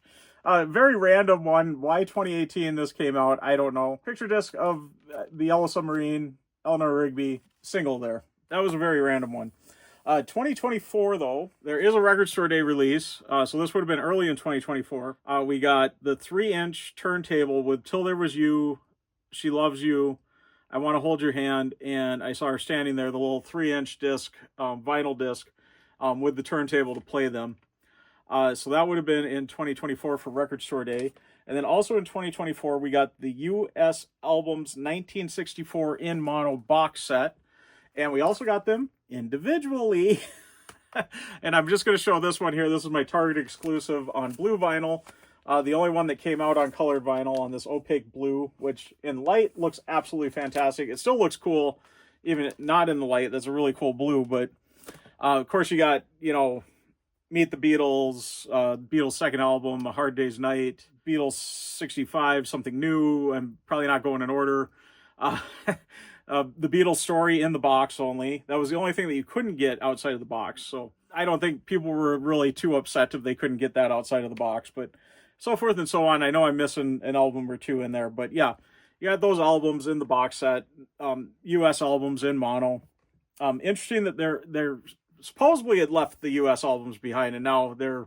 Very random one. Why 2018 this came out, I don't know. Picture disc of the Yellow Submarine, Eleanor Rigby single there. That was a very random one. 2024, though, there is a Record Store Day release. So this would have been early in 2024. We got the 3-inch turntable with Till There Was You, She Loves You, I Want to Hold Your Hand, and I saw her standing there, the little 3-inch disc, vinyl disc, with the turntable to play them. So that would have been in 2024 for Record Store Day. And then also in 2024, we got the U.S. Albums 1964 in mono box set. And we also got them individually. And I'm just going to show this one here. This is my Target exclusive on blue vinyl. The only one that came out on colored vinyl on this opaque blue, which in light looks absolutely fantastic. It still looks cool. even not in the light. That's a really cool blue. But of course, you got, Meet the Beatles, Beatles' second album, A Hard Day's Night, Beatles 65, Something New. I'm probably not going in order. The Beatles Story in the box only. That was the only thing that you couldn't get outside of the box. So I don't think people were really too upset if they couldn't get that outside of the box. But so forth and so on. I know I'm missing an album or two in there. But yeah, you got those albums in the box set. U.S. albums in mono. Interesting that they're supposedly had left the U.S. albums behind, and now they're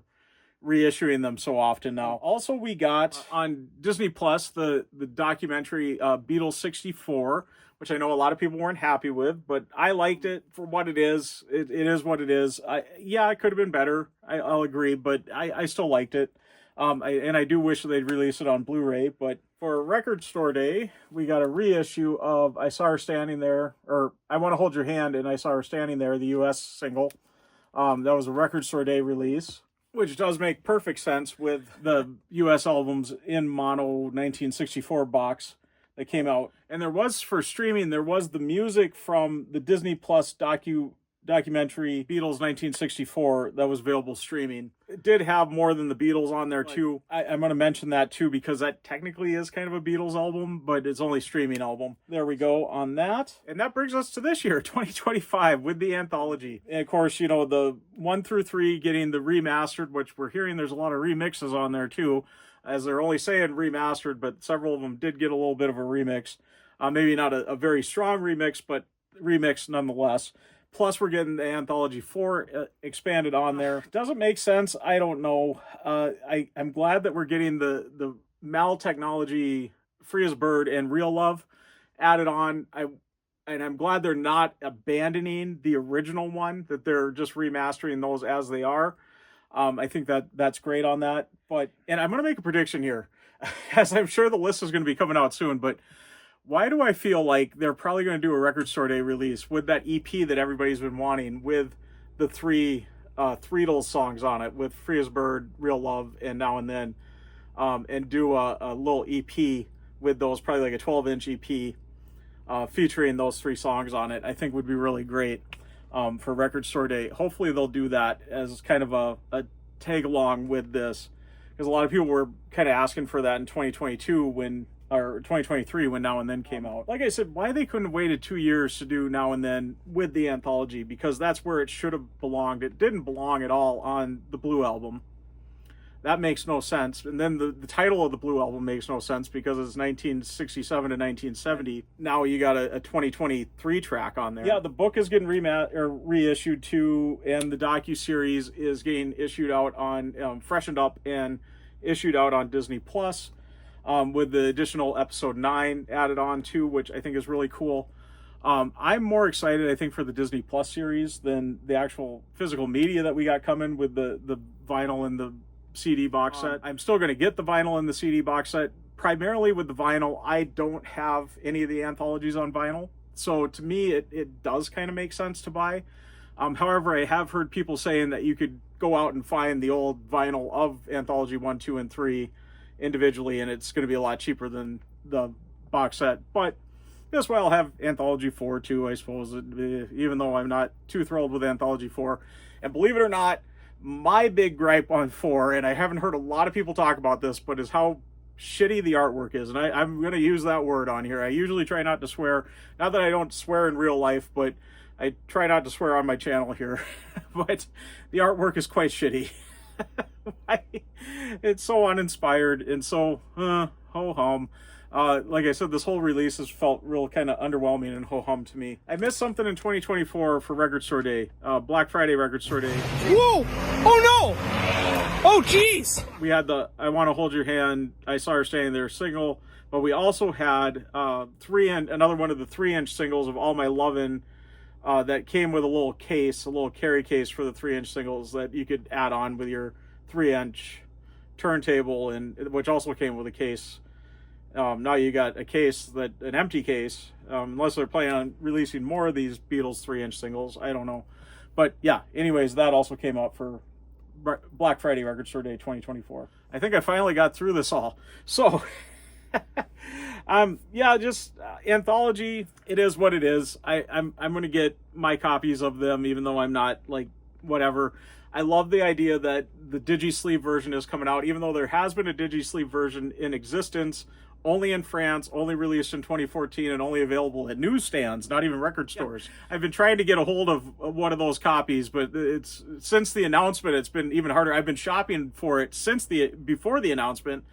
reissuing them so often now. Also, we got on Disney Plus the documentary Beatles 64, which I know a lot of people weren't happy with, but I liked it for what it is. It is what it is. It could have been better. I'll agree, but I still liked it. And I do wish they'd release it on Blu-ray, but for Record Store Day, we got a reissue of I Saw Her Standing There, or I Want to Hold Your Hand and I Saw Her Standing There, the U.S. single. That was a Record Store Day release, which does make perfect sense with the U.S. albums in mono 1964 box that came out. And there was, for streaming, there was the music from the Disney Plus documentary Beatles 1964 that was available streaming. It did have more than the Beatles on there too. I'm going to mention that too because that technically is kind of a Beatles album, but it's only streaming album. There we go on that. And that brings us to this year, 2025, with the anthology. And of course, the 1 through 3 getting the remastered, which we're hearing there's a lot of remixes on there too, as they're only saying remastered, but several of them did get a little bit of a remix. Maybe not a very strong remix, but remix nonetheless. Plus, we're getting the Anthology 4 expanded on there. Doesn't make sense. I don't know. I'm glad that we're getting the Mal technology, Free as a Bird, and Real Love added on. I'm glad they're not abandoning the original one, that they're just remastering those as they are. I think that's great on that. And I'm going to make a prediction here, as I'm sure the list is going to be coming out soon, but why do I feel like they're probably going to do a Record Store Day release with that EP that everybody's been wanting, with the three Beatles songs on it, with Free as a Bird, Real Love, and Now and Then, and do a little EP with those, probably like a 12-inch EP featuring those 3 songs on it? I think would be really great for Record Store Day. Hopefully they'll do that as kind of a tag along with this, because a lot of people were kind of asking for that in 2022 or 2023 when Now and Then came out. Like I said, why they couldn't have waited 2 years to do Now and Then with the anthology, because that's where it should have belonged. It didn't belong at all on the Blue album. That makes no sense. And then the title of the Blue album makes no sense because it's 1967 to 1970. Now you got a 2023 track on there. Yeah, the book is getting reissued too, and the docu-series is getting issued out on, freshened up and issued out on Disney Plus. With the additional episode 9 added on too, which I think is really cool. I'm more excited, I think, for the Disney Plus series than the actual physical media that we got coming with the vinyl and the CD box set. I'm still going to get the vinyl and the CD box set. Primarily with the vinyl, I don't have any of the anthologies on vinyl. So to me, it does kind of make sense to buy. However, I have heard people saying that you could go out and find the old vinyl of Anthology 1, 2, and 3 individually, and it's going to be a lot cheaper than the box set. But this way I'll have Anthology 4 too, I suppose, even though I'm not too thrilled with Anthology 4. And believe it or not, my big gripe on 4, and I haven't heard a lot of people talk about this, but is how shitty the artwork is. And I'm going to use that word on here. I usually try not to swear. Not that I don't swear in real life, but I try not to swear on my channel here. But the artwork is quite shitty. It's so uninspired and so ho-hum. Like I said, this whole release has felt real kind of underwhelming and ho-hum to me. I missed something in 2024 for Record Store Day. Black Friday Record Store Day. Whoa! Oh no! Oh jeez! We had the I Want to Hold Your Hand, I Saw Her Standing There single, but we also had another one of the 3-inch singles of All My Lovin', that came with a little case, a little carry case for the 3-inch singles that you could add on with your 3-inch turntable, and which also came with a case. Now you got a case, an empty case, unless they're planning on releasing more of these Beatles 3-inch singles. I don't know. But yeah, anyways, that also came out for Black Friday Record Store Day 2024. I think I finally got through this all. So Yeah, just Anthology. It is what it is. I'm going to get my copies of them, even though I'm not like whatever. I love the idea that the digi-sleeve version is coming out, even though there has been a digi-sleeve version in existence, only in France, only released in 2014, and only available at newsstands, not even record stores. Yeah. I've been trying to get a hold of one of those copies, but it's since the announcement, it's been even harder. I've been shopping for it before the announcement,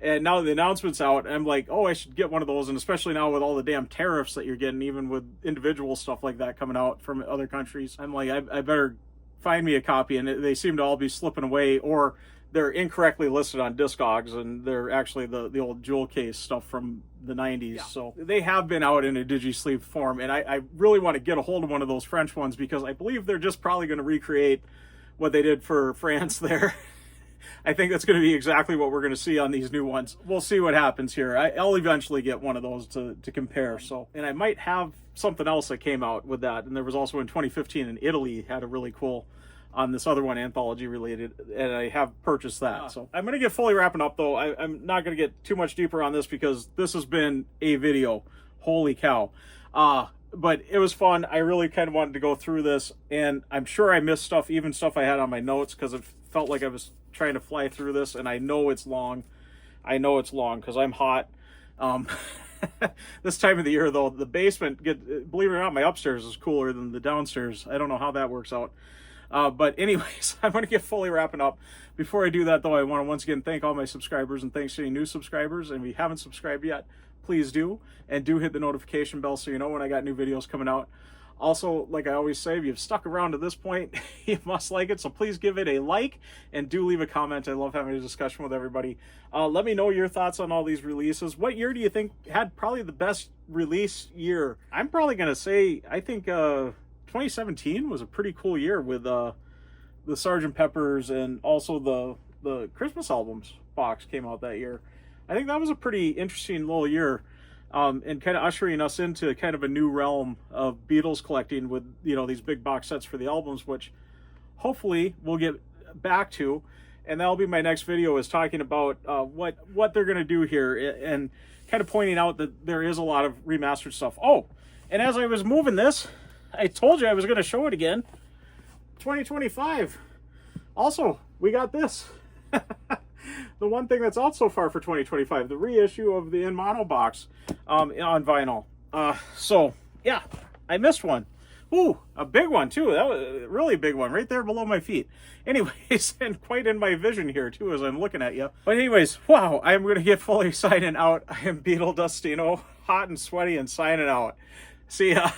and now the announcement's out, I'm like, oh, I should get one of those, and especially now with all the damn tariffs that you're getting, even with individual stuff like that coming out from other countries, I'm like, I better find me a copy, and they seem to all be slipping away, or they're incorrectly listed on Discogs, and they're actually the old jewel case stuff from the 90s. Yeah. So they have been out in a digi-sleeve form, and I really want to get a hold of one of those French ones, because I believe they're just probably going to recreate what they did for France there. I think that's going to be exactly what we're going to see on these new ones. We'll see what happens here. I'll eventually get one of those to compare. So, and I might have something else that came out with that, and there was also in 2015 in Italy, had a really cool on this other one, Anthology related, and I have purchased that. So I'm going to get fully wrapping up, though. I'm not going to get too much deeper on this, because this has been a video. Holy cow. But it was fun. I really kind of wanted to go through this, and I'm sure I missed stuff, even stuff I had on my notes, because it felt like I was trying to fly through this, and I know it's long. I know it's long because I'm hot. This time of the year, though, the basement, believe it or not, my upstairs is cooler than the downstairs. I don't know how that works out. But anyways, I'm going to get fully wrapping up. Before I do that, though, I want to once again thank all my subscribers, and thanks to any new subscribers. And if you haven't subscribed yet, please do. And do hit the notification bell so you know when I got new videos coming out. Also, like I always say, if you've stuck around to this point, you must like it. So please give it a like, and do leave a comment. I love having a discussion with everybody. Let me know your thoughts on all these releases. What year do you think had probably the best release year? I'm probably going to say, I think 2017 was a pretty cool year with the Sgt. Pepper's, and also the Christmas albums box came out that year. I think that was a pretty interesting little year. And kind of ushering us into kind of a new realm of Beatles collecting with, these big box sets for the albums, which hopefully we'll get back to. And that'll be my next video, is talking about what they're going to do here, and kind of pointing out that there is a lot of remastered stuff. Oh, and as I was moving this, I told you I was going to show it again. 2025. Also, we got this. The one thing that's out so far for 2025, the reissue of the In Mono box on vinyl. So, yeah, I missed one. Ooh, a big one, too. That was a really big one right there below my feet. Anyways, and quite in my vision here, too, as I'm looking at you. But anyways, wow, I'm going to get fully signing out. I am Beetle Dustino, hot and sweaty, and signing out. See ya.